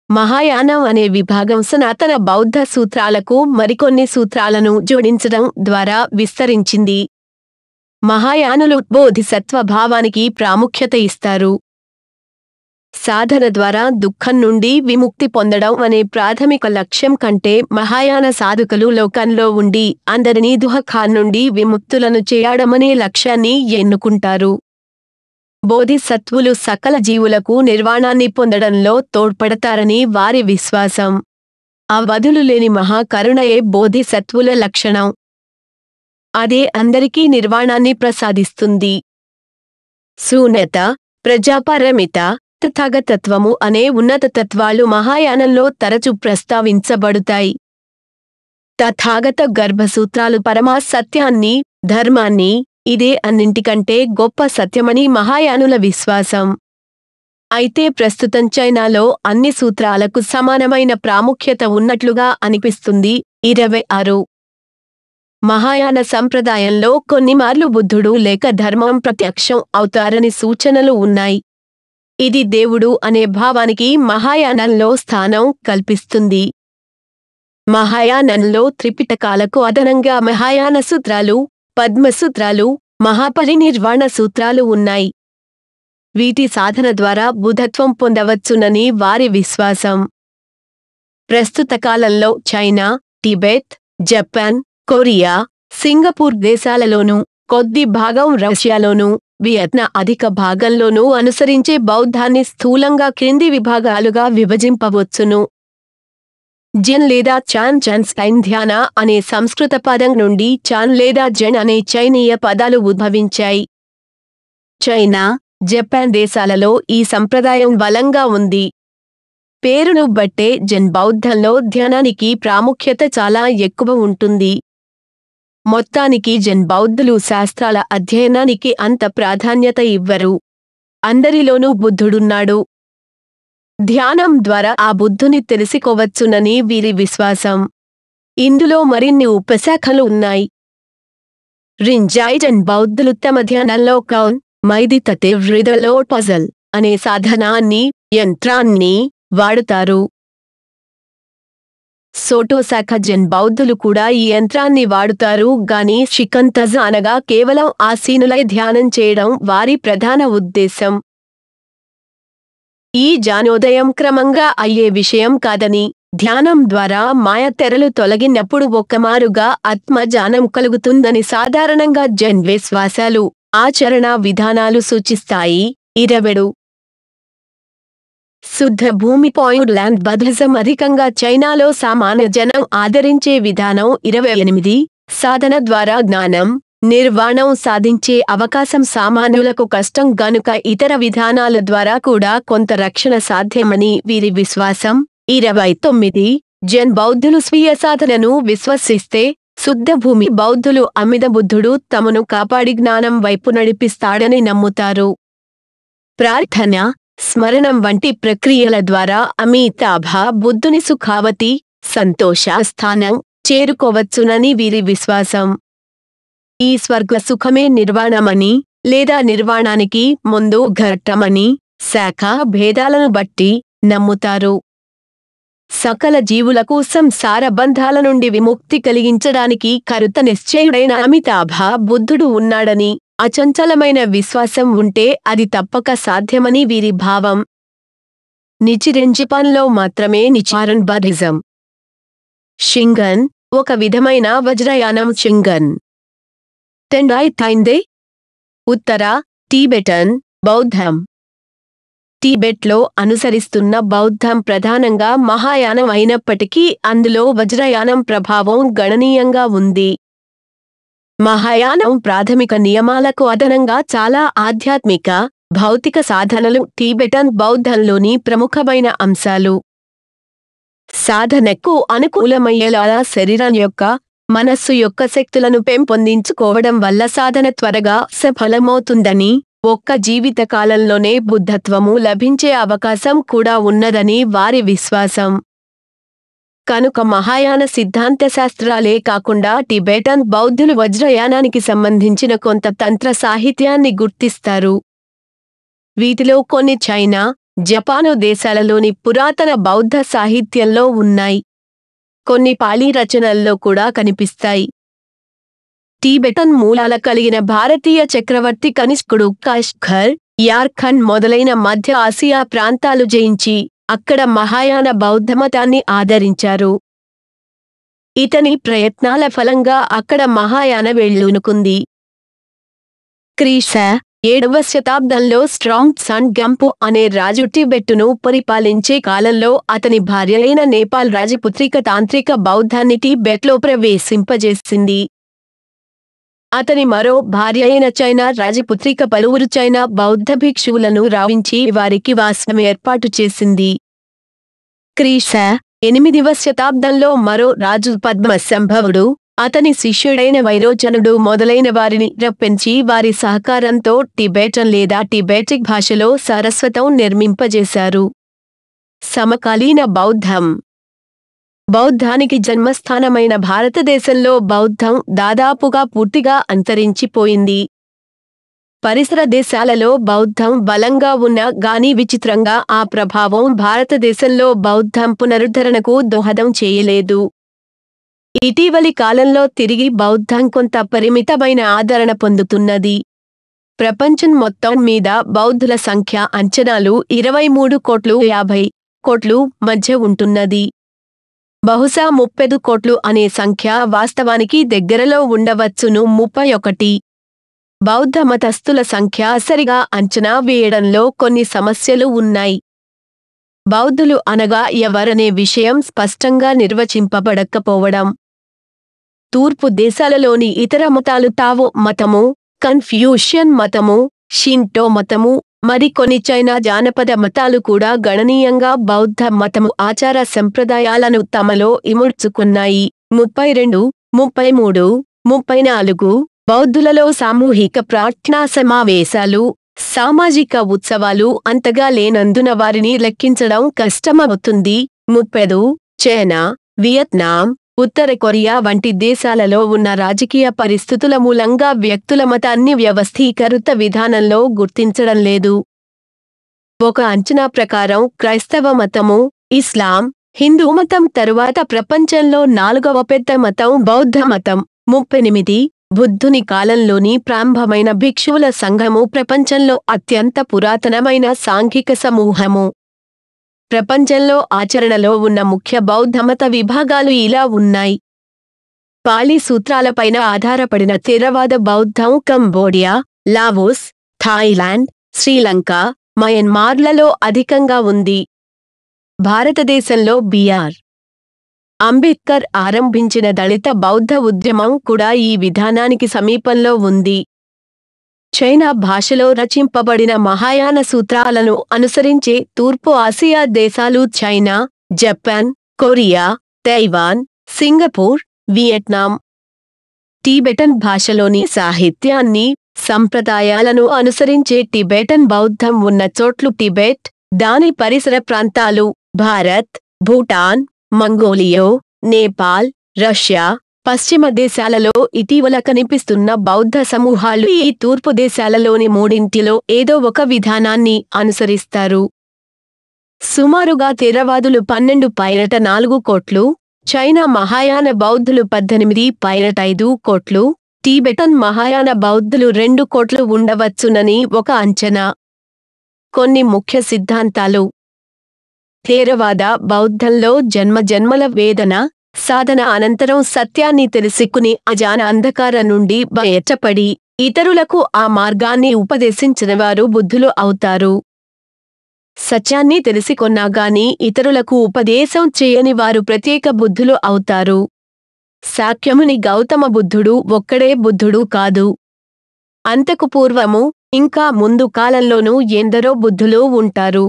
మహాయానం అనే విభాగం సనాతన బౌద్ధ సూత్రాలకు మరికొన్ని సూత్రాలను జోడించడం ద్వారా విస్తరించింది. మహాయానులు బోధిసత్వ భావానికి ప్రాముఖ్యత ఇస్తారు. సాధన ద్వారా దుఃఖం నుండి విముక్తి పొందడం అనే ప్రాథమిక లక్ష్యం కంటే మహాయాన సాధకులు లోకంలో ఉండి అందరినీ దుఃఖాన్నుండి విముక్తులను చేయడమనే లక్ష్యాన్ని ఎన్నుకుంటారు. బోధిసత్వులు సకల జీవులకు నిర్వాణాన్ని పొందడంలో తోడ్పడతారని వారి విశ్వాసం. అవధులు లేని మహాకరుణయే బోధిసత్వుల లక్షణం. అదే అందరికీ నిర్వాణాన్ని ప్రసాదిస్తుంది. శూన్యత, ప్రజాపరమిత, తథాగతత్వము అనే ఉన్నత తత్వాలు మహాయానంలో తరచు ప్రస్తావించబడుతాయి. తథాగత గర్భసూత్రాలు పరమా సత్యాన్ని, ధర్మాన్ని, ఇదే అన్నింటికంటే గొప్ప సత్యమని మహాయానుల విశ్వాసం. అయితే ప్రస్తుతం చైనాలో అన్ని సూత్రాలకు సమానమైన ప్రాముఖ్యత ఉన్నట్లుగా అనిపిస్తుంది. 26 మహాయాన సంప్రదాయంలో కొన్నిమార్లు బుద్ధుడు లేక ధర్మం ప్రత్యక్షం అవుతారని సూచనలు ఉన్నాయి. ఇది దేవుడు అనే భావానికి మహాయానంలో స్థానం కల్పిస్తుంది. మహాయానంలో త్రిపిటకాలకు అదనంగా మహాయాన సూత్రాలు, పద్మసూత్రాలు, మహాపరినిర్వాణ సూత్రాలు ఉన్నాయి. వీటి సాధన ద్వారా బుద్ధత్వం పొందవచ్చునని వారి విశ్వాసం. ప్రస్తుత కాలంలో China, Tibet, Japan, Korea, Singapore దేశాలలోనూ, కొద్ది భాగం రష్యాలోనూ, వియత్నాం అధిక భాగంలోనూ అనుసరించే బౌద్ధాన్ని స్థూలంగా క్రింది విభాగాలుగా విభజింపవచ్చును. జెన్ లేదా చాన్ స్టైన్ ధ్యాన అనే సంస్కృత పదం నుండి చాన్ లేదా జెన్ అనే చైనీయ పదాలు ఉద్భవించాయి. చైనా, జపాన్ దేశాలలో ఈ సంప్రదాయం బలంగా ఉంది. పేరును బట్టే జెన్ బౌద్ధంలో ధ్యానానికి ప్రాముఖ్యత చాలా ఎక్కువ ఉంటుంది. మొత్తానికి జెన్ బౌద్ధులు శాస్త్రాల అధ్యయనానికి అంత ప్రాధాన్యత ఇవ్వరు. అందరిలోనూ బుద్ధుడున్నాడు. ధ్యానం ద్వారా ఆ బుద్ధుని తెలుసుకోవచ్చునని వీరి విశ్వాసం. ఇందులో మరిన్ని ఉపశాఖలు ఉన్నాయి. రింజాయ్ జెన్ బౌద్ధులు తమ ధ్యానంలో కౌన్, మైదితతే వ్రిదలో పజల్ అనే సాధనాన్ని, యంత్రాన్ని వాడుతారు. సోటోశాఖ జెన్ బౌద్ధులు కూడా ఈ యంత్రాన్ని వాడుతారు గాని షికంతజ అనగా కేవలం ఆసీనులై ధ్యానం చేయడం వారి ప్రధాన ఉద్దేశం. ఈ జ్ఞానోదయం క్రమంగా అయ్యే విషయం కాదని, ధ్యానం ద్వారా మాయ తెరలు తొలగినప్పుడు ఒక్కమారుగా ఆత్మజ్ఞానం కలుగుతుందని సాధారణంగా జెన్ విశ్వాసాలు, ఆచరణ విధానాలు సూచిస్తాయి. 20 శుద్ధ భూమి ల్యాండ్ బుద్ధిజం అధికంగా చైనాలో సామాన్య జనం ఆదరించే విధానం. 28 సాధన ద్వారా జ్ఞానం, నిర్వాణం సాధించే అవకాశం సామాన్యులకు కష్టం గనుక ఇతర విధానాల ద్వారా కూడా కొంత రక్షణ సాధ్యమని వీరి విశ్వాసం. 29 జెన్ బౌద్ధులు స్వీయ సాధనను విశ్వసిస్తే, శుద్ధ భూమి బౌద్ధులు అమిత బుద్ధుడు తమను కాపాడి జ్ఞానం వైపు నడిపిస్తాడని నమ్ముతారు. ప్రార్థన, స్మరణం వంటి ప్రక్రియల ద్వారా అమితాభ బుద్ధుని సుఖావతి, సంతోష స్థానం చేరుకోవచ్చునని వీరి విశ్వాసం. ఈ స్వర్గ సుఖమే నిర్వాణమని, లేదా నిర్వాణానికి ముందు ఘట్టమని శాఖ భేదాలను బట్టి నమ్ముతారు. సకల జీవులకు సంసార బంధాల నుండి విముక్తి కలిగించడానికి కరుత నిశ్చయుడైన అమితాభ బుద్ధుడు ఉన్నాడని, అచంచలమైన విశ్వాసం ఉంటే అది తప్పక సాధ్యమని వీరి భావం. నిచిరెన్ జపాన్లో మాత్రమే నిచారన్ బుద్ధిజం. షింగన్ ఒక విధమైన వజ్రయానం. షింగన్ టెండాయ్ థైందే ఉత్తర టిబెటన్ బౌద్ధం. టిబెట్లో అనుసరిస్తున్న బౌద్ధం ప్రధానంగా మహాయానం అయినప్పటికీ అందులో వజ్రయానం ప్రభావం గణనీయంగా ఉంది. మహాయానం ప్రాథమిక నియమాలకు అదనంగా చాలా ఆధ్యాత్మిక, భౌతిక సాధనలు టిబెటన్ బౌద్ధంలోని ప్రముఖమైన అంశాలు. సాధనకు అనుకూలమయ్యేలా శరీరం యొక్క, మనస్సు యొక్క శక్తులను పెంపొందించుకోవడం వల్ల సాధన త్వరగా సఫలమవుతుందని, ఒక్క జీవిత కాలంలోనే బుద్ధత్వము లభించే అవకాశం కూడా ఉన్నదని వారి విశ్వాసం. కనుక మహాయాన సిద్ధాంత శాస్త్రాలే కాకుండా టిబెటన్ బౌద్ధులు వజ్రయానానికి సంబంధించిన కొంత తంత్ర సాహిత్యాన్ని గుర్తిస్తారు. వీటిలో కొన్ని చైనా, జపాను దేశాలలోని పురాతన బౌద్ధ సాహిత్యంలో ఉన్నాయి. కొన్ని పాళీ రచనల్లో కూడా కనిపిస్తాయి. టిబెటన్ మూలాల కలిగిన భారతీయ చక్రవర్తి కనిష్కుడు కష్ఘర్, యార్ఖండ్ మొదలైన మధ్య ఆసియా ప్రాంతాలు జయించి అక్కడ మహాయాన బౌద్ధమతాన్ని ఆదరించారు. ఇతని ప్రయత్నాల ఫలంగా అక్కడ మహాయాన వేళ్లూనుకుంది. క్రీశ 7వ శతాబ్దంలో స్ట్రాంగ్ ట్సాన్ గంపు అనే రాజు టిబెట్టును పరిపాలించే కాలంలో అతని భార్యలైన నేపాల్ రాజపుత్రిక తాంత్రిక బౌద్ధాన్ని టిబెట్లో ప్రవేశింపజేసింది. అతని మరో భార్య అయిన చైనా రాజపుత్రిక పలువురు చైనా బౌద్ధ భిక్షువులను రావించి వారికి వాసం ఏర్పాటు చేసింది. క్రీశ 8వ శతాబ్దంలో మరో రాజు పద్మసంభవుడు, అతని శిష్యుడైన వైరోచనుడు మొదలైన వారిని రప్పించి వారి సహకారంతో టిబెటన్ లేదా టిబెటిక్ భాషలో సారస్వతం నిర్మింపజేశారు. సమకాలీన బౌద్ధం. బౌద్ధానికి జన్మస్థానమైన భారతదేశంలో బౌద్ధం దాదాపుగా పూర్తిగా అంతరించిపోయింది. పరిసర దేశాలలో బౌద్ధం బలంగా ఉన్నా గాని విచిత్రంగా ఆ ప్రభావం భారతదేశంలో బౌద్ధం పునరుద్ధరణకు దోహదం చేయలేదు. ఇటీవలి కాలంలో తిరిగి బౌద్ధం కొంత పరిమితమైన ఆదరణ పొందుతున్నది. ప్రపంచం మొత్తం మీద బౌద్ధుల సంఖ్య అంచనాలు 23,50,00,00,000 మధ్య ఉంటున్నది. బహుశా 30 కోట్లు అనే సంఖ్య వాస్తవానికి దగ్గరలో ఉండవచ్చును. 31 బౌద్ధ మతస్థుల సంఖ్య సరిగా అంచనా వేయడంలో కొన్ని సమస్యలు ఉన్నాయి. బౌద్ధులు అనగా ఎవరనే విషయం స్పష్టంగా నిర్వచింపబడకపోవడం, తూర్పు దేశాలలోని ఇతర మతాలు టావో మతము, కన్ఫ్యూషియన్ మతము, షింటో మతము, మరికొన్ని చైనా జానపద మతాలు కూడా గణనీయంగా బౌద్ధ మతము ఆచార సంప్రదాయాలను తమలో ఇముడ్చుకున్నాయి. 32, 33, 34 బౌద్ధులలో సామూహిక ప్రార్థనా సమావేశాలు, సామాజిక ఉత్సవాలు అంతగా లేనందున వారిని లెక్కించడం కష్టమవుతుంది. 35 చైనా, వియత్నాం, ఉత్తర కొరియా వంటి దేశాలలో ఉన్న రాజకీయ పరిస్థితుల మూలంగా వ్యక్తుల మతాన్ని వ్యవస్థీకృత విధానంలో గుర్తించడం లేదు. ఒక అంచనా ప్రకారం క్రైస్తవ మతము, ఇస్లాం, హిందూ మతం తరువాత ప్రపంచంలో 4వ పెద్ద మతం బౌద్ధ మతం. 38 బుద్ధుని కాలంలోని ప్రారంభమైన భిక్షువుల సంఘము ప్రపంచంలో అత్యంత పురాతనమైన సాంఘిక సమూహము. ప్రపంచంలో ఆచరణలో ఉన్న ముఖ్య బౌద్ధమత విభాగాలు ఇలా ఉన్నాయి. పాళీ సూత్రాలపైన ఆధారపడిన థేరవాద బౌద్ధం కంబోడియా, లావోస్, థాయిలాండ్, శ్రీలంక, మయన్మార్లలో అధికంగా ఉంది. భారతదేశంలో బి.ఆర్. అంబేద్కర్ ఆరంభించిన దళిత బౌద్ధ ఉద్యమం కూడా ఈ విధానానికి సమీపంలో ఉంది. చైనా భాషలో రచింపబడిన మహాయాన సూత్రాలను అనుసరించే తూర్పు ఆసియా దేశాలు China, Japan, Korea, Taiwan, Singapore, Vietnam. Tibetan భాషలోని సాహిత్యాన్ని, సంప్రదాయాలను అనుసరించే టిబెటన్ బౌద్ధం ఉన్న చోట్లు టిబెట్, దాని పరిసర ప్రాంతాలు, భారత్, భూటాన్, మంగోలియా, నేపాల్, రష్యా, పశ్చిమ దేశాలలో ఇటీవల కనిపిస్తున్న బౌద్ధ సమూహాలు ఈ తూర్పు దేశాలలోని మూడింటిలో ఏదో ఒక విధానాన్ని అనుసరిస్తారు. సుమారుగా థేరవాదులు 12.4 కోట్లు, చైనా మహాయాన బౌద్ధులు 18.5 కోట్లు, టిబెటన్ మహాయాన బౌద్ధులు 2 కోట్లు ఉండవచ్చునని ఒక అంచనా. కొన్ని ముఖ్య సిద్ధాంతాలు. థేరవాద బౌద్ధంలో జన్మజన్మల వేదన, సాధన అనంతరం సత్యాన్ని తెలుసుకుని అజ్ఞాన అంధకారం నుండి బయటపడి ఇతరులకు ఆ మార్గాన్ని ఉపదేశించినవారు బుద్ధులు అవుతారు. సత్యాన్ని తెలుసుకొన్నా గాని ఇతరులకు ఉపదేశం చేయని వారు ప్రత్యేక బుద్ధులు అవుతారు. శాక్యముని గౌతమ బుద్ధుడు ఒక్కడే బుద్ధుడు కాదు. అంతకు పూర్వము, ఇంకా ముందు కాలంలోనూ ఎందరో బుద్ధులు ఉంటారు.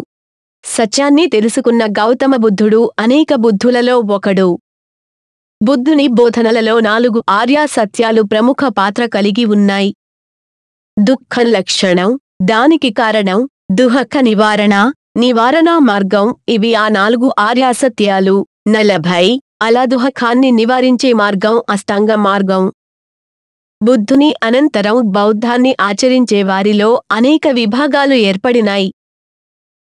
సత్యాన్ని తెలుసుకున్న గౌతమ బుద్ధుడు అనేక బుద్ధులలో ఒకడు. బుద్ధుని బోధనలలో 4 ఆర్య సత్యాలు ప్రముఖ పాత్ర కలిగి ఉన్నాయి. దుఃఖం లక్షణం, దానికి కారణం, దుఃఖ నివారణ, నివారణ మార్గం ఇవి ఆ 4 ఆర్య సత్యాలు. 40 అలా దుఃఖాన్ని నివారించే మార్గం అష్టాంగ మార్గం. బుద్ధుని అనంతరం బౌద్ధాన్ని ఆచరించే వారిలో అనేక విభాగాలు ఏర్పడినాయి.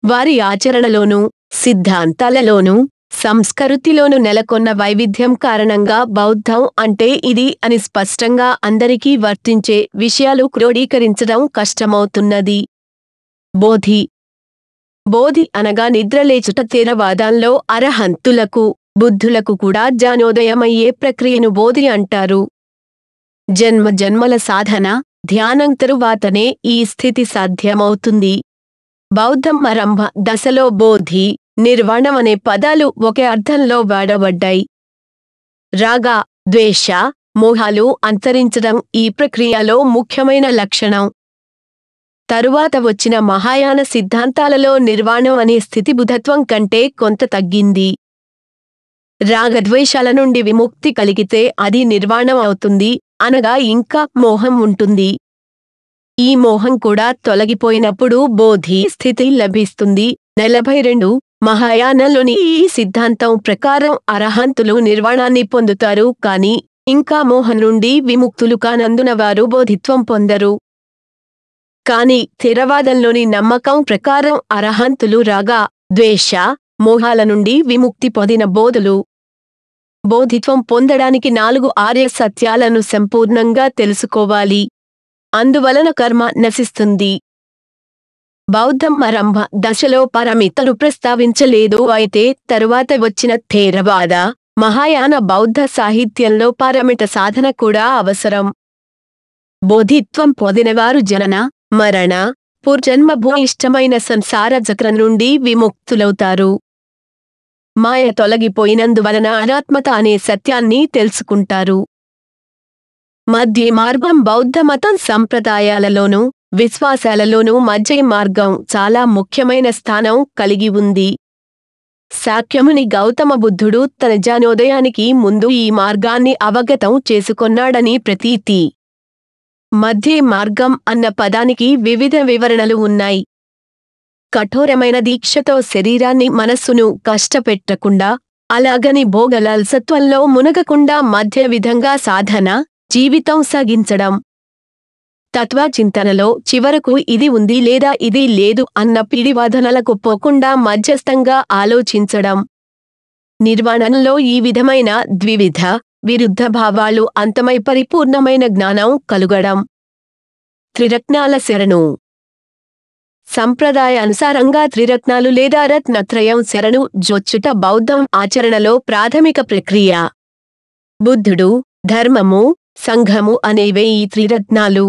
వారి ఆచరణలోనూ, సిద్ధాంతాలలోనూ, సంస్కృతిలోనూ నెలకొన్న వైవిధ్యం కారణంగా బౌద్ధం అంటే ఇది అని స్పష్టంగా అందరికీ వర్తించే విషయాలు క్రోడీకరించడం కష్టమవుతున్నది. బోధి. బోధి అనగా నిద్రలేచుట. థేరవాదంలో అరహంతులకు, బుద్ధులకు కూడా జ్ఞానోదయమయ్యే ప్రక్రియను బోధి అంటారు. జన్మ జన్మల సాధన, ధ్యానం తరువాతనే ఈ స్థితి సాధ్యమవుతుంది. బౌద్ధం ఆరంభ దశలో బోధి, నిర్వాణం అనే పదాలు ఒకే అర్థంలో వాడబడ్డాయి. రాగ, ద్వేష, మోహాలు అంతరించడం ఈ ప్రక్రియలో ముఖ్యమైన లక్షణం. తరువాత వచ్చిన మహాయాన సిద్ధాంతాలలో నిర్వాణం అనే స్థితి బుద్ధత్వం కంటే కొంత తగ్గింది. రాగద్వేషాల నుండి విముక్తి కలిగితే అది నిర్వాణం అవుతుంది, అనగా ఇంకా మోహం ఉంటుంది. ఈ మోహం కూడా తొలగిపోయినప్పుడు బోధి స్థితి లభిస్తుంది. 42 మహాయానంలోని ఈ సిద్ధాంతం ప్రకారం అరహంతులు నిర్వాణాన్ని పొందుతారు కాని ఇంకా మోహం నుండి విముక్తులు కానందున వారు బోధిత్వం పొందరు. కాని థేరవాదంలోని నమ్మకం ప్రకారం అరహంతులు రాగ, ద్వేష, మోహాల నుండి విముక్తి పొందిన బోధులు. బోధిత్వం పొందడానికి 4 ఆర్య సత్యాలను సంపూర్ణంగా తెలుసుకోవాలి. అందువలన కర్మ నశిస్తుంది. బౌద్ధం ఆరంభ దశలో పారమితలు ప్రస్తావించలేదు. అయితే తరువాత వచ్చిన థేరవాద, మహాయాన బౌద్ధ సాహిత్యంలో పారమిత సాధన కూడా అవసరం. బోధిత్వం పొందినవారు జనన, మరణ, పునర్జన్మ భూయిష్టమైన సంసార చక్రం నుండి విముక్తులవుతారు. మాయ తొలగిపోయినందువలన అనాత్మత అనే సత్యాన్ని తెలుసుకుంటారు. మధ్య మార్గం బౌద్ధ మతం సంప్రదాయాలలోనూ విశ్వాసాలలోనూ మధ్య మార్గం చాలా ముఖ్యమైన స్థానం కలిగి ఉంది. శాక్యముని గౌతమ బుద్ధుడు తన జ్ఞానోదయానికి ముందు ఈ మార్గాన్ని అవగతం చేసుకొన్నాడని ప్రతీతి. మధ్య మార్గం అన్న పదానికి వివిధ వివరణలు ఉన్నాయి. కఠోరమైన దీక్షతో శరీరాన్ని మనస్సును కష్టపెట్టకుండా, అలాగని భోగలాల్సత్వంలో మునగకుండా మధ్య విధంగా సాధన, జీవితం సాగించడం. తత్వచింతనలో చివరకు ఇది ఉంది లేదా ఇది లేదు అన్న పిడివాదనలకు పోకుండా మధ్యస్థంగా ఆలోచించడం. నిర్వాణంలో ఈ విధమైన ద్వివిధ, విరుద్ధ భావాలు అంతమై పరిపూర్ణమైన జ్ఞానం కలుగడం. త్రిరత్నాల శరణు. సంప్రదాయానుసారంగా త్రిరత్నాలు లేదా రత్నత్రయం శరణు జొచ్చుట బౌద్ధం ఆచరణలో ప్రాథమిక ప్రక్రియ. బుద్ధుడు, ధర్మము, సంఘము అనేవే ఈ త్రిరత్నాలు.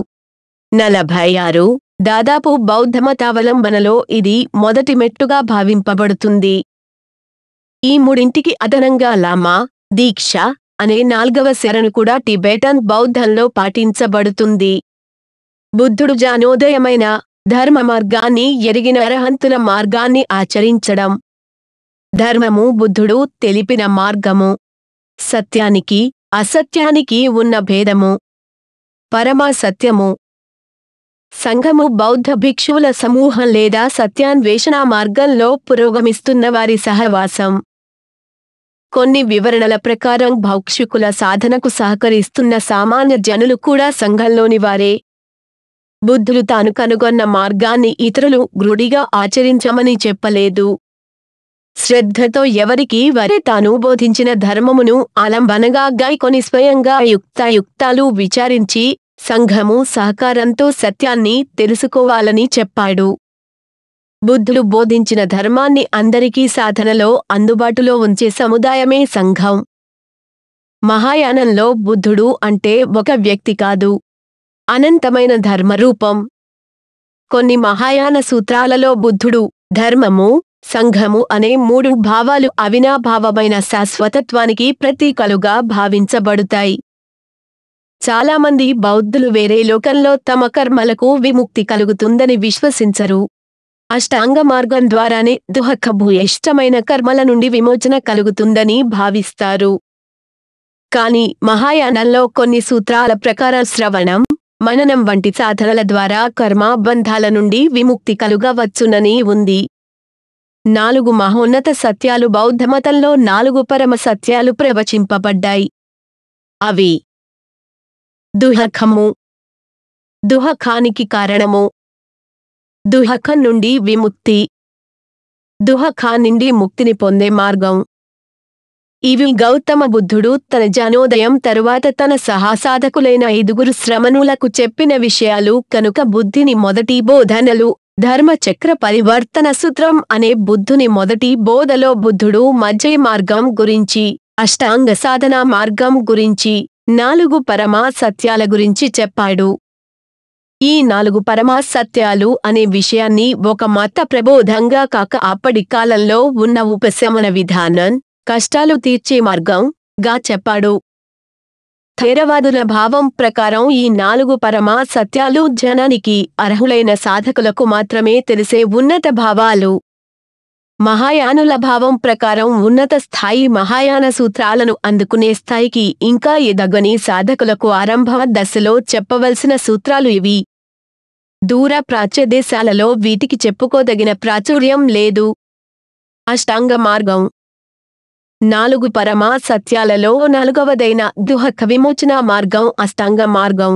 46 దాదాపు బౌద్ధమతావలంబనలో ఇది మొదటి మెట్టుగా భావింపబడుతుంది. ఈ మూడింటికి అదనంగా లామా, దీక్ష అనే 4వ శరణు కూడా టిబెటన్ బౌద్ధంలో పాటించబడుతుంది. బుద్ధుడు జ్ఞానోదయమైన ధర్మ మార్గాన్ని ఎరిగిన అరహంతుల మార్గాన్ని ఆచరించడం. ధర్మము బుద్ధుడు తెలిపిన మార్గము. సత్యానికి, అసత్యానికి ఉన్న భేదము. పరమ సత్యము. సంఘము బౌద్ధ భిక్షువుల సమూహం లేదా సత్యాన్వేషణ మార్గంలో పురోగమిస్తున్న వారి సహవాసం. కొన్ని వివరణల ప్రకారం భౌక్షికుల సాధనకు సహకరిస్తున్న సామాన్య జనులు కూడా సంఘంలోని వారే. బుద్ధుడు తాను కనుగొన్న మార్గాన్ని ఇతరులు గ్రుడిగా ఆచరించమని చెప్పలేదు. శ్రద్ధతో ఎవరికి వారే తాను బోధించిన ధర్మమును ఆలంబనగా గాయకొని స్వయంగా యుక్తాయుక్తాలు విచారించి సంఘము సహకారంతో సత్యాన్ని తెలుసుకోవాలని చెప్పాడు. బుద్ధుడు బోధించిన ధర్మాన్ని అందరికీ సాధనలో అందుబాటులో ఉంచే సముదాయమే సంఘం. మహాయానంలో బుద్ధుడు అంటే ఒక వ్యక్తి కాదు, అనంతమైన ధర్మరూపం. కొన్ని మహాయాన సూత్రాలలో బుద్ధుడు, ధర్మము, సంఘము అనే 3 భావాలు అవినాభావమైన శాశ్వతత్వానికి ప్రతీకలుగా భావించబడుతాయి. చాలామంది బౌద్ధులు వేరే లోకంలో తమ కర్మలకు విముక్తి కలుగుతుందని విశ్వసించరు. అష్టాంగ మార్గం ద్వారానే దుఃఖభూయిష్టమైన కర్మల నుండి విమోచన కలుగుతుందని భావిస్తారు. కాని మహాయానంలో కొన్ని సూత్రాల ప్రకారం శ్రవణం, మననం వంటి సాధనల ద్వారా కర్మబంధాల నుండి విముక్తి కలుగవచ్చునని ఉంది. 4 మహోన్నత సత్యాలు బౌద్ధమతంలో 4 పరమ సత్యాలు ప్రవచింపబడ్డాయి. అవి: దుఃఖము, దుఃఖానికి కారణము, దుఃఖం నుండి విముక్తి, దుఃఖం నుండి ముక్తిని పొందే మార్గం. ఇవి గౌతమ బుద్ధుడు తన జ్ఞానోదయం తరువాత తన సహసాధకులైన 5 శ్రమణులకు చెప్పిన విషయాలు కనుక బుద్ధిని మొదటి బోధనలు. ధర్మచక్ర పరివర్తన సూత్రం అనే బుద్ధుని మొదటి బోధలో బుద్ధుడు మధ్య మార్గం గురించి, అష్టాంగ సాధన మార్గం గురించి, 4 పరమా సత్యాల గురించి చెప్పాడు. ఈ 4 పరమా సత్యాలు అనే విషయాన్ని ఒక మత ప్రబోధంగా కాక అప్పటి కాలంలో ఉన్న ఉపశమన విధానం, కష్టాలు తీర్చే మార్గం గా చెప్పాడు. థేరవాదుల భావం ప్రకారం ఈ 4 పరమా సత్యాలు జనానికి అర్హులైన సాధకులకు మాత్రమే తెలిసే ఉన్నత భావాలు. మహాయానుల భావం ప్రకారం ఉన్నత స్థాయి మహాయాన సూత్రాలను అందుకునే స్థాయికి ఇంకా ఎదగని సాధకులకు ఆరంభ దశలో చెప్పవలసిన సూత్రాలు ఇవి. దూర ప్రాచ్య దేశాలలో వీటికి చెప్పుకోదగిన ప్రాచుర్యం లేదు. అష్టాంగ మార్గం. 4 పరమా సత్యాలలో 4వదైన దుఃఖ విమోచన మార్గం అష్టాంగ మార్గం.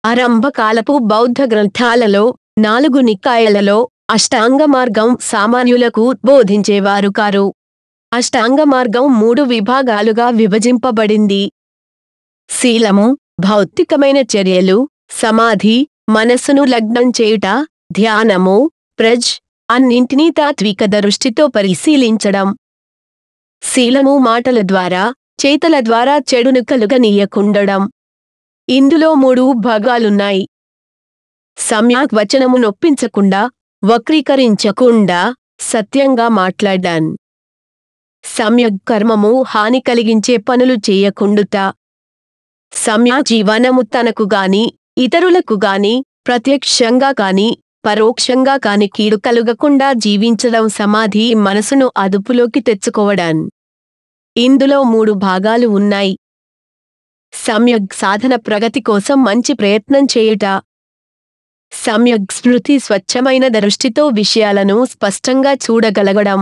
ఆరంభకాలపు బౌద్ధ గ్రంథాలలో 4 నికాయలలో అష్టాంగ మార్గం సామాన్యులకు బోధించేవారు కారు. అష్టాంగ మార్గం 3 విభాగాలుగా విభజింపబడింది. శీలము, భౌతికమైన చర్యలు, సమాధి, మనస్సును లగ్నం చేయుట, ధ్యానము, ప్రజ్ అన్నింటినీ తాత్విక దృష్టితో పరిశీలించడం. శీలము మాటల ద్వారా, చేతల ద్వారా చెడును కలుగనీయకుండడం. ఇందులో 3 భాగాలున్నాయి. సమ్యక్ వచనము నొప్పించకుండా, వక్రీకరించకుండా, సత్యంగా మాట్లాడాన్. సమ్యక్ కర్మము హాని కలిగించే పనులు చేయకుండుట. సమ్యక్ జీవనము తనకు గాని, ఇతరులకు గాని, ప్రత్యక్షంగా కాని, పరోక్షంగా కాని కీడు కలుగకుండా జీవించడం. సమాధి మనసును అదుపులోకి తెచ్చుకోవడం. ఇందులో 3 భాగాలు ఉన్నాయి. సమ్యక్ సాధన ప్రగతి కోసం మంచి ప్రయత్నం చేయుట. సమ్యక్ స్మృతి స్వచ్ఛమైన దృష్టితో విషయాలను స్పష్టంగా చూడగలగడం.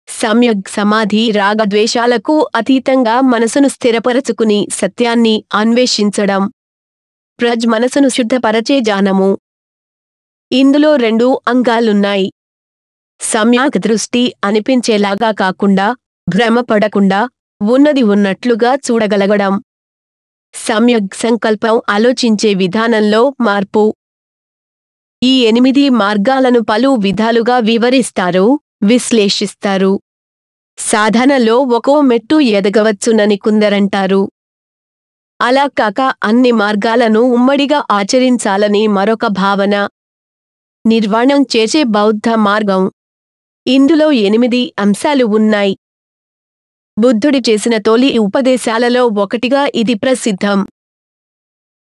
సమ్యక్ సమాధి రాగద్వేషాలకు అతీతంగా మనసును స్థిరపరచుకుని సత్యాన్ని అన్వేషించడం. ప్రజ్ మనసును శుద్ధపరచే జ్ఞానము. ఇందులో 2 అంగాలున్నాయి. సమ్యక్ దృష్టి అనిపించేలాగా కాకుండా, భ్రమపడకుండా, ఉన్నది ఉన్నట్లుగా చూడగలగడం. సమ్యక్ సంకల్పం ఆలోచించే విధానంలో మార్పు. ఈ 8 మార్గాలను పలు విధాలుగా వివరిస్తారు, విశ్లేషిస్తారు. సాధనలో ఒక్కో మెట్టు ఎదగవచ్చునని కొందరంటారు. అలా కాక అన్ని మార్గాలను ఉమ్మడిగా ఆచరించాలని మరొక భావన. నిర్వాణం చేసే బౌద్ధ మార్గం. ఇందులో 8 అంశాలు ఉన్నాయి. బుద్ధుడి చేసిన తొలి ఉపదేశాలలో ఒకటిగా ఇది ప్రసిద్ధం.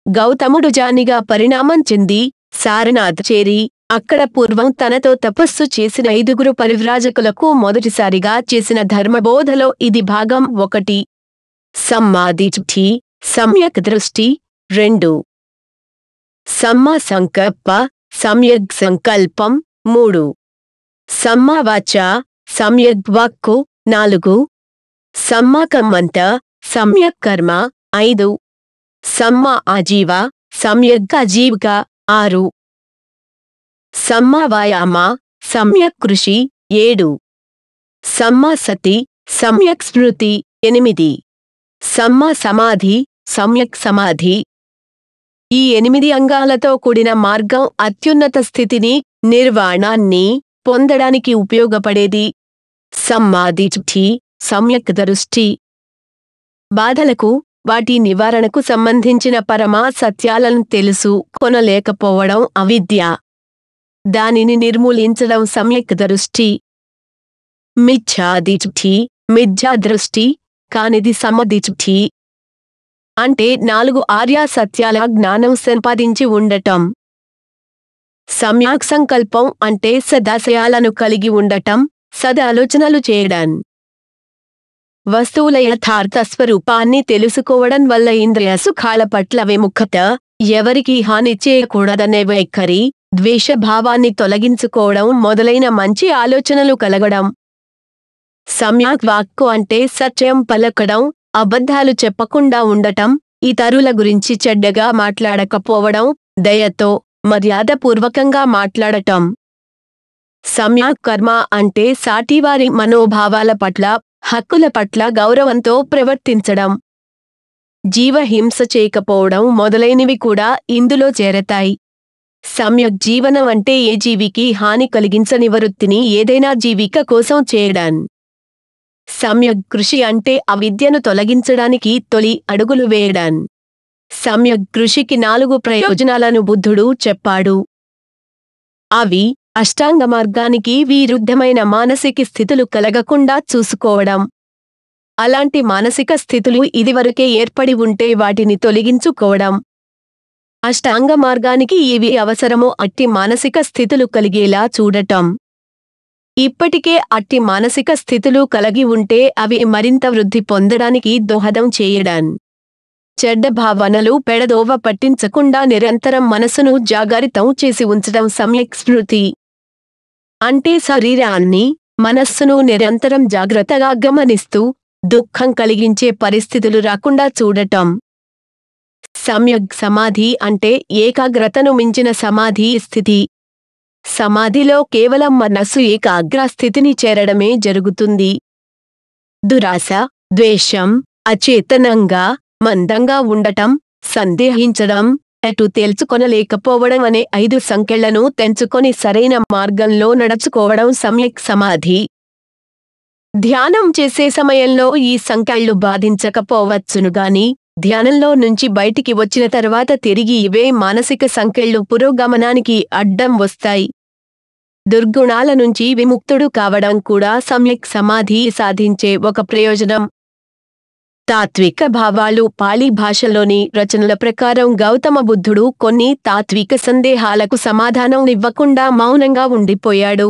గౌతముడు జ్ఞానిగా పరిణామం చెంది సారనాథ్ చేరి, అక్కడ పూర్వం తనతో తపస్సు చేసిన 5 పరివ్రాజకులకు మొదటిసారిగా చేసిన ధర్మబోధలో ఇది భాగం 1. సమ్మాదిఠి, సమ్యక్ దృష్టి. 2. సమ్మా సంకల్ప, సమ్యక్ సంకల్పం. 3. సమ్మా వాచ, సమ్యక్ వాక్కు. 4. సమ్మా కమ్మంత, సమ్యక్ కర్మ. 5. సమ్మా ఆజీవ, సమ్యక్ ఆజీవిక. 6. సమ్మా వాయామ, సమ్యక్ కృషి. 7. సమ్మా సతి, సమ్యక్ స్మృతి. 8. సమ్మా సమాధి, సమ్యక్ సమాధి. ఈ 8 అంగాలతో కూడిన మార్గం అత్యున్నత స్థితిని, నిర్వాణాన్ని పొందడానికి ఉపయోగపడేది. సమ్మాదిఠి, సమ్యక్ దృష్టి. బాధలకు, వాటి నివారణకు సంబంధించిన పరమా సత్యాలను తెలుసు కొనలేకపోవడం అవిద్య. దానిని నిర్మూలించడం సమ్యక్ దృష్టి. మిథ్యాదిఠి, మిథ్యా దృష్టి కానిది సమ్మదిఠి. అంటే 4 ఆర్య సత్యాల జ్ఞానం సంపాదించి ఉండటం. సమ్యక్ సంకల్పం అంటే సదాశయాలను కలిగి ఉండటం, సదాలోచనలు చేయడం. వస్తువుల యథార్థ స్వరూపాన్ని తెలుసుకోవడం వల్ల ఇంద్రియ సుఖాల పట్ల విముఖత, ఎవరికి హాని చేయకూడదనే వైఖరి, ద్వేషభావాన్ని తొలగించుకోవడం మొదలైన మంచి ఆలోచనలు కలగడం. సమ్యక్ వాక్కు అంటే సత్యం పలకడం, అబద్ధాలు చెప్పకుండా ఉండటం, ఇతరుల గురించి చెడ్డగా మాట్లాడకపోవడం, దయతో, మర్యాదపూర్వకంగా మాట్లాడటం. సమ్యక్ కర్మ అంటే సాటివారి మనోభావాల పట్ల, హక్కుల పట్ల గౌరవంతో ప్రవర్తించడం. జీవహింస చేయకపోవడం మొదలైనవి కూడా ఇందులో చేరతాయి. సమ్యక్ జీవనం అంటే ఏ జీవికి హాని కలిగించని వృత్తిని ఏదైనా జీవిక కోసం చేయడం. సమ్యక్ కృషి అంటే అవిద్యను తొలగించడానికి తొలి అడుగులు వేయడం. సమ్యక్ కృషికి 4 ప్రయోజనాలను బుద్ధుడు చెప్పాడు. అవి అష్టాంగ మార్గానికి విరుద్ధమైన మానసిక స్థితులు కలగకుండా చూసుకోవడం. అలాంటి మానసిక స్థితులు ఇదివరకే ఏర్పడి ఉంటే వాటిని తొలగించుకోవడం. అష్టాంగ మార్గానికి ఏవి అవసరమో అట్టి మానసిక స్థితులు కలిగేలా చూడటం. ఇప్పటికే అట్టి మానసిక స్థితులు కలిగి ఉంటే అవి మరింత వృద్ధి పొందడానికి దోహదం చేయడం. చెడ్డ భావనలు పెడదోవ పట్టించకుండా నిరంతరం మనసును జాగరితం చేసి ఉంచడం సమ్యక్ స్మృతి. అంటే శరీరాన్ని, మనస్సును నిరంతరం జాగ్రత్తగా గమనిస్తూ, దుఃఖం కలిగించే పరిస్థితులు రాకుండా చూడటం. సమ్యక్ సమాధి అంటే ఏకాగ్రతను మించిన సమాధి స్థితి. సమాధిలో కేవలం మనస్సు ఏకాగ్ర స్థితిని చేరడమే జరుగుతుంది. దురాశ, ద్వేషం, అచేతనంగా, మందంగా ఉండటం, సందేహించడం, ఎటు తేల్చుకొనలేకపోవడం అనే 5 సంకెళ్లను తెంచుకొని సరైన మార్గంలో నడుచుకోవడం సమ్యక్ సమాధి. ధ్యానం చేసే సమయంలో ఈ సంకెళ్ళు బాధించకపోవచ్చును గాని, ధ్యానంలో నుంచి బయటికి వచ్చిన తర్వాత తిరిగి ఇవే మానసిక సంకెళ్ళు పురోగమనానికి అడ్డం వస్తాయి. దుర్గుణాల నుంచి విముక్తుడు కావడం కూడా సమ్యక్ సమాధి సాధించే ఒక ప్రయోజనం. తాత్విక భావాలు పాళీ భాషలోని రచనల ప్రకారం గౌతమ బుద్ధుడు కొన్ని తాత్విక సందేహాలకు సమాధానం ఇవ్వకుండా మౌనంగా ఉండిపోయాడు.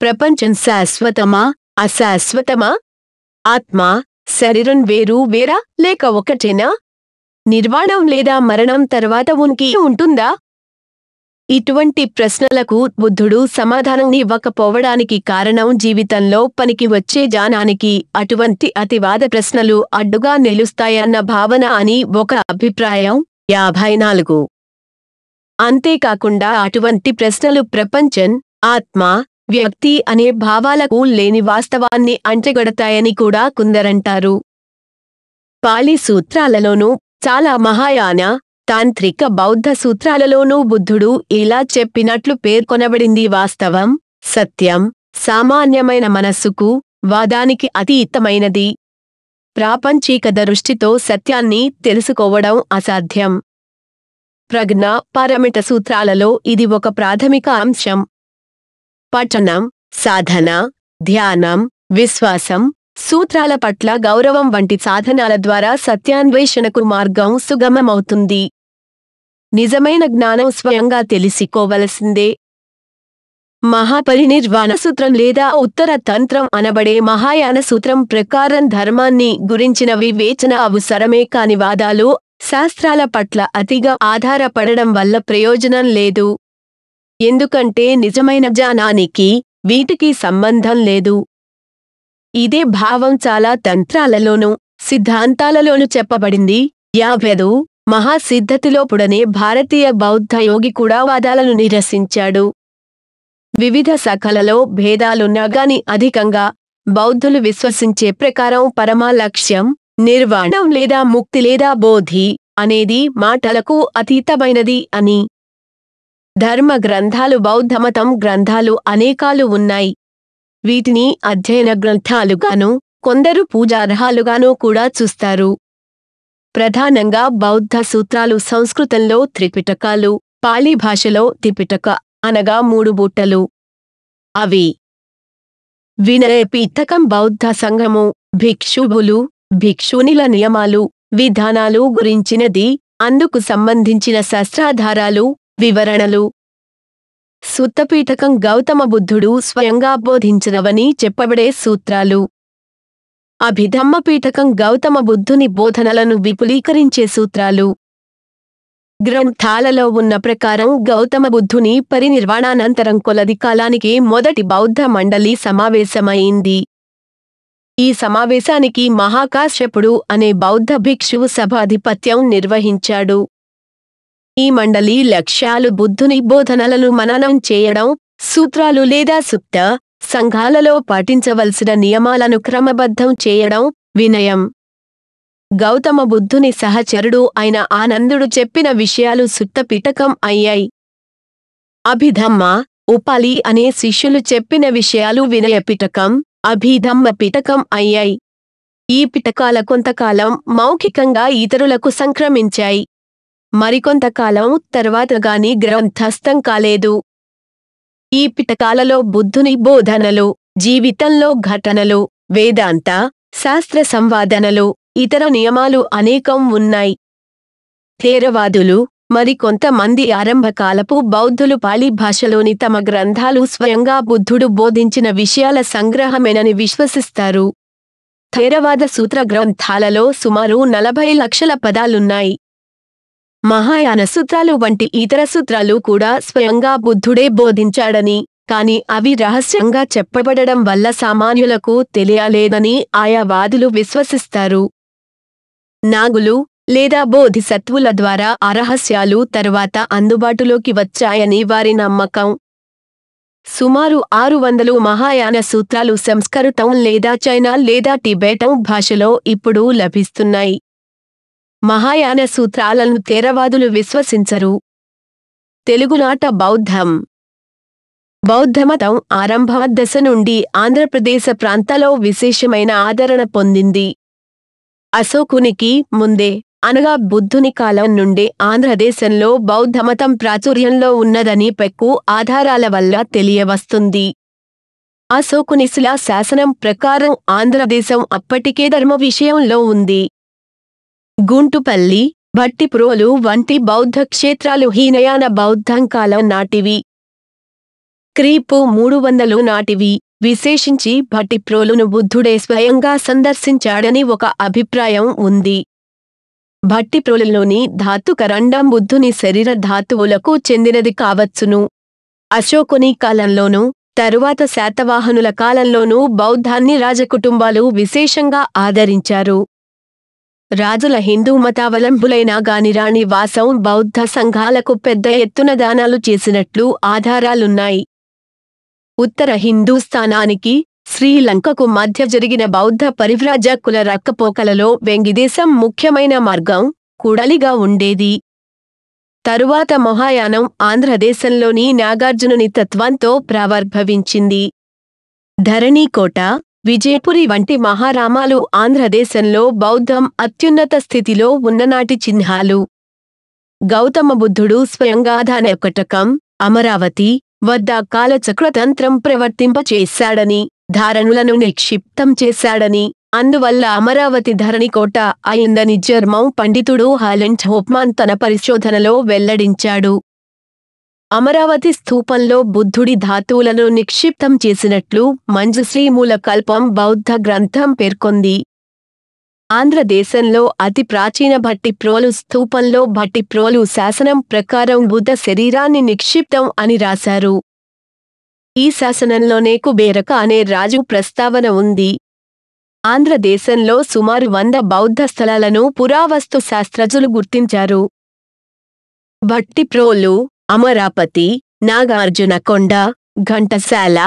ప్రపంచం శాశ్వతమా, అశాశ్వతమా? ఆత్మ, శరీరం వేరు వేరా లేక ఒకటేనా? నిర్వాణం లేదా మరణం తర్వాత ఉనికి ఉంటుందా? ఇటువంటి ప్రశ్నలకు బుద్ధుడు సమాధానం ఇవ్వకపోవడానికి కారణం జీవితంలో పనికి వచ్చే జ్ఞానానికి అటువంటి అతివాద ప్రశ్నలు అడ్డుగా నిలుస్తాయన్న భావన అని ఒక అభిప్రాయం. 54. అంతేకాకుండా అటువంటి ప్రశ్నలు ప్రపంచం, ఆత్మ, వ్యక్తి అనే భావాలకు లేని వాస్తవాన్ని అంటగడతాయని కూడా కొందరంటారు. పాళీ సూత్రాలలోనూ చాలా మహాయాన, తాంత్రిక బౌద్ధ సూత్రాలలోనూ బుద్ధుడు ఇలా చెప్పినట్లు పేర్కొనబడింది వాస్తవం, సత్యం, సామాన్యమైన మనస్సుకు, వాదానికి అతీతమైనది. ప్రాపంచిక దృష్టితో సత్యాన్ని తెలుసుకోవడం అసాధ్యం. ప్రజ్ఞ పారమిత సూత్రాలలో ఇది ఒక ప్రాథమిక అంశం. పఠనం, సాధన, ధ్యానం, విశ్వాసం, సూత్రాల పట్ల గౌరవం వంటి సాధనాల ద్వారా సత్యాన్వేషణకు మార్గం సుగమమవుతుంది. నిజమైన జ్ఞానం స్వయంగా తెలుసుకోవలసిందే. మహాపరినిర్వాణ సూత్రం లేదా ఉత్తర తంత్రం అనబడే మహాయాన సూత్రం ప్రకారం ధర్మాన్ని గురించిన వివేచన అవసరమే కాని వాదాలు, శాస్త్రాల పట్ల అతిగా ఆధారపడడం వల్ల ప్రయోజనం లేదు. ఎందుకంటే నిజమైన జ్ఞానానికి వీటికి సంబంధం లేదు. ఇదే భావం చాలా తంత్రాలలోనూ, సిద్ధాంతాలలోనూ చెప్పబడింది. 50 మహాసిద్ధతిలోపుడనే భారతీయ బౌద్ధ యోగి కూడా వాదాలను నిరసించాడు. వివిధ శాఖలలో భేదాలున్నా గాని అధికంగా బౌద్ధులు విశ్వసించే ప్రకారం పరమ లక్ష్యం నిర్వాణం లేదా ముక్తి లేదా బోధి అనేది మాటలకు అతీతమైనది అని. ధర్మ గ్రంథాలు బౌద్ధమతం గ్రంథాలు అనేకాలు ఉన్నాయి. వీటిని అధ్యయన గ్రంథాలుగాను, కొందరు పూజార్హాలుగాను కూడా చూస్తారు. ప్రధానంగా బౌద్ధ సూత్రాలు సంస్కృతంలో త్రిపిటకాలు, పాళీ భాషలో త్రిపిటక అనగా 3 బుట్టలు. అవి వినయ పిటకం బౌద్ధ సంఘము, భిక్షువులు, భిక్షునిల నియమాలు, విధానాలు గురించినది, అందుకు సంబంధించిన శాస్త్రాధారాలు, వివరణలు. సుత్తపీఠకం గౌతమ బుద్ధుడు స్వయంగా బోధించినవని చెప్పబడే సూత్రాలు. అభిధమ్మ పీఠకం గౌతమ బుద్ధుని బోధనలను విపులీకరించే సూత్రాలు. గ్రంథాలలో ఉన్న ప్రకారం గౌతమ బుద్ధుని పరినిర్వాణానంతరం కొలది కాలానికి మొదటి బౌద్ధ మండలి సమావేశమైంది. ఈ సమావేశానికి మహాకాశ్యపుడు అనే బౌద్ధ భిక్షువు సభాధిపత్యం నిర్వహించాడు. ఈ మండలి లక్ష్యాలు బుద్ధుని బోధనలను మననం చేయడం, సూత్రాలు లేదా సుప్త సంఘాలలో పాటించవలసిన నియమాలను క్రమబద్ధం చేయడం, వినయం. గౌతమ బుద్ధుని సహచరుడు అయిన ఆనందుడు చెప్పిన విషయాలు సుత్త పిటకం అయ్యాయి. అభిధమ్మ, ఉపాలి అనే శిష్యులు చెప్పిన విషయాలు వినయ పిటకం, అభిధమ్మ పిటకం అయ్యాయి. ఈ పిటకాల కొంతకాలం మౌఖికంగా ఇతరులకు సంక్రమించాయి. మరికొంతకాలం తర్వాత గాని గ్రంథస్థం కాలేదు. ఈ పిటకాలలో బుద్ధుని బోధనలు, జీవితంలో ఘటనలు, వేదాంత, శాస్త్ర సంవాదనలు, ఇతర నియమాలు అనేకం ఉన్నాయి. థేరవాదులు, మరికొంతమంది ఆరంభకాలపు బౌద్ధులు పాళీ భాషలోని తమ గ్రంథాలు స్వయంగా బుద్ధుడు బోధించిన విషయాల సంగ్రహమేనని విశ్వసిస్తారు. థేరవాద సూత్ర గ్రంథాలలో సుమారు 40 లక్షల పదాలున్నాయి. మహాయాన సూత్రాలు వంటి ఇతర సూత్రాలు కూడా స్వయంగా బుద్ధుడే బోధించాడని, కాని అవి రహస్యంగా చెప్పబడడం వల్ల సామాన్యులకు తెలియలేదని ఆయా వాదులు విశ్వసిస్తారు. నాగులు లేదా బోధిసత్వుల ద్వారా ఆ రహస్యాలు తరువాత అందుబాటులోకి వచ్చాయని వారి నమ్మకం. సుమారు 600 మహాయాన సూత్రాలు సంస్కృతం లేదా చైనా లేదా టిబెటన్ భాషలో ఇప్పుడు లభిస్తున్నాయి. మహాయాన సూత్రాలను థేరవాదులు విశ్వసించరు. తెలుగునాట బౌద్ధం. బౌద్ధమతం ఆరంభ దశ నుండి ఆంధ్రప్రదేశ ప్రాంతాల్లో విశేషమైన ఆదరణ పొందింది. అశోకునికి ముందే అనగా బుద్ధుని కాలం నుండే ఆంధ్రదేశంలో బౌద్ధమతం ప్రాచుర్యంలో ఉన్నదని పెక్కు ఆధారాల వల్ల తెలియవస్తుంది. అశోకుని శిలా శాసనం ప్రకారం ఆంధ్రదేశం అప్పటికే ధర్మ విషయంలో ఉంది. గుంటుపల్లి, భట్టిప్రోలు వంటి బౌద్ధ క్షేత్రాలు హీనయాన బౌద్ధం కాలం నాటివి. క్రీపు 300 నాటివి. విశేషించి భట్టిప్రోలును బుద్ధుడే స్వయంగా సందర్శించాడని ఒక అభిప్రాయం ఉంది. భట్టిప్రోలులోని ధాతుకరండం బుద్ధుని శరీర ధాతువులకు చెందినది కావచ్చును. అశోకుని కాలంలోనూ తరువాత శాతవాహనుల కాలంలోనూ బౌద్ధాన్ని రాజకుటుంబాలు విశేషంగా ఆదరించారు. రాజుల హిందూ మతావలంబులైన గాని రాణి వాసం బౌద్ధ సంఘాలకు పెద్ద ఎత్తున దానాలు చేసినట్లు ఆధారాలున్నాయి. ఉత్తర హిందూస్థానానికి, శ్రీలంకకు మధ్య జరిగిన బౌద్ధ పరివ్రాజకుల రక్కపోకలలో వెంగిదేశం ముఖ్యమైన మార్గం, కూడలిగా ఉండేది. తరువాత మహాయానం ఆంధ్రదేశంలోని నాగార్జునుని తత్వంతో ప్రావర్భవించింది. ధరణీకోట, విజయపురి వంటి మహారామాలు ఆంధ్రదేశంలో బౌద్ధం అత్యున్నత స్థితిలో ఉన్ననాటి చిహ్నాలు. గౌతమ బుద్ధుడు స్వయంగా ధానకటకం, అమరావతి వద్ద కాలచక్రతంత్రం ప్రవర్తింపచేశాడని, ధారణులను నిక్షిప్తం చేశాడని, అందువల్ల అమరావతి ధరణికోట అయిందని జర్మన్ పండితుడు హాలండ్ హోప్మాన్ తన పరిశోధనలో వెల్లడించాడు. అమరావతి స్థూపంలో బుద్ధుడి ధాతువులను నిక్షిప్తం చేసినట్లు మంజుశ్రీ మూలకల్పం బౌద్ధ గ్రంథం పేర్కొంది. ఆంధ్రదేశంలో అతి ప్రాచీన భట్టిప్రోలు స్థూపంలో భట్టిప్రోలు శాసనం ప్రకారం బుద్ధ శరీరాన్ని నిక్షిప్తం అని రాశారు. ఈ శాసనంలోనే కుబేరక అనే రాజు ప్రస్తావన ఉంది. ఆంధ్రదేశంలో సుమారు 100 బౌద్ధ స్థలాలను పురావస్తు శాస్త్రజ్ఞులు గుర్తించారు. భట్టిప్రోలు, అమరాపతి, నాగార్జునకొండ, ఘంటసాల,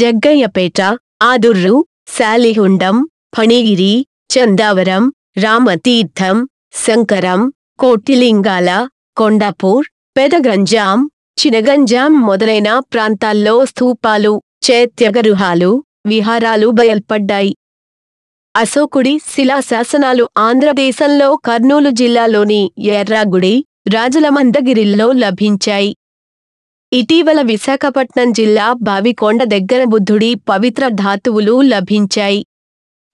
జగ్గయ్యపేట, ఆదుర్రు, శాలిహుండం, ఫణిగిరి, చందావరం, రామతీర్థం, శంకరం, కోటిలింగాల, కొండాపూర్, పెదగంజాం, చినగంజాం మొదలైన ప్రాంతాల్లో స్థూపాలు, చైత్యగృహాలు, విహారాలు బయల్పడ్డాయి. అశోకుడి శిలాశాసనాలు ఆంధ్రదేశంలో కర్నూలు జిల్లాలోని ఎర్రాగుడి, రాజులమందగిరిలో లభించాయి. ఇటీవల విశాఖపట్నం జిల్లా బావికొండ దగ్గర బుద్ధుడి పవిత్ర ధాతువులు లభించాయి.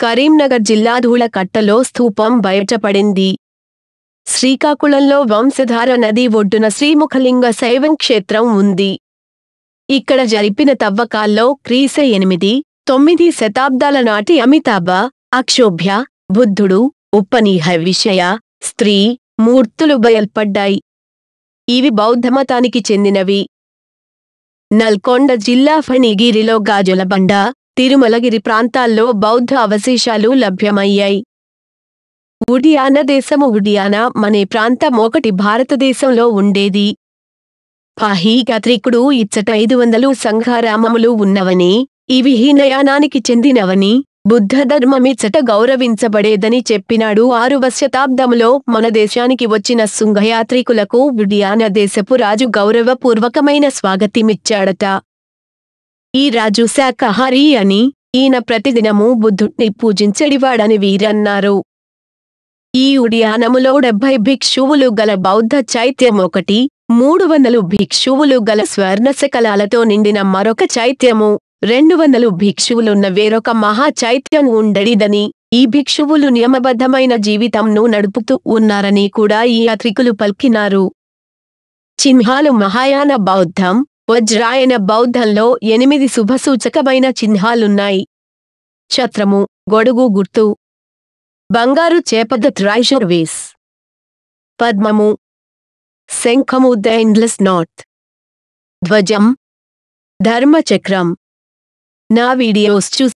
కరీంనగర్ జిల్లా ధూళకట్టలో స్థూపం బయటపడింది. శ్రీకాకుళంలో వంశధార నది ఒడ్డున శ్రీముఖలింగ శైవం క్షేత్రం ఉంది. ఇక్కడ జరిపిన తవ్వకాల్లో క్రీస్తు 8, 9 శతాబ్దాల నాటి అమితాభ, అక్షోభ్య, బుద్ధుడు, ఉపనీహ విషయ, స్త్రీ మూర్తులు బయల్పడ్డాయి. ఇవి బౌద్ధమతానికి చెందినవి. నల్గొండ జిల్లా ఫణిగిరిలో గాజులబండ, తిరుమలగిరి ప్రాంతాల్లో బౌద్ధ అవశేషాలు లభ్యమయ్యాయి. ఉడియానా దేశము ఉడియానా అనే ప్రాంతం ఒకటి భారతదేశంలో ఉండేది. పాహీయాత్రికుడు ఇచ్చట 500 సంఘారామములు ఉన్నవని, ఇవి హీనయానానికి చెందినవని, బుద్ధ ధర్మమిచ్చట గౌరవించబడేదని చెప్పినాడు. 6వ శతాబ్దంలో మన దేశానికి వచ్చిన శుంగయాత్రికులకు ఉడియానా దేశపు రాజు గౌరవపూర్వకమైన స్వాగతిమిచ్చాడట. ఈ రాజు శాకాహారి అని, ఈయన ప్రతిదినము బుద్ధుణ్ణి పూజించెడివాడని వీరన్నారు. ఈ ఉడియానములో 70 భిక్షువులు గల బౌద్ధ చైత్యం ఒకటి, 300 భిక్షువులు గల స్వర్ణశకలాలతో నిండిన మరొక చైత్యము, 200 భిక్షువులున్న వేరొక మహా చైత్యం ఉండడిదని, ఈ భిక్షువులు నియమబద్ధమైన జీవితంను నడుపుతూ ఉన్నారని కూడా ఈ యాత్రికులు పలికినారు. చిహ్నాలు మహాయాన బౌద్ధం, వజ్రాయన బౌద్ధంలో 8 శుభసూచకమైన చిహ్నాలున్నాయి. ఛత్రము, గొడుగు గుర్తు, బంగారు చేపద ట్రైషర్వేస్, పద్మము, శంఖము ద ఎండ్లెస్ నాట్, ధ్వజం, ధర్మచక్రం. నా వీడియోస్ చూసి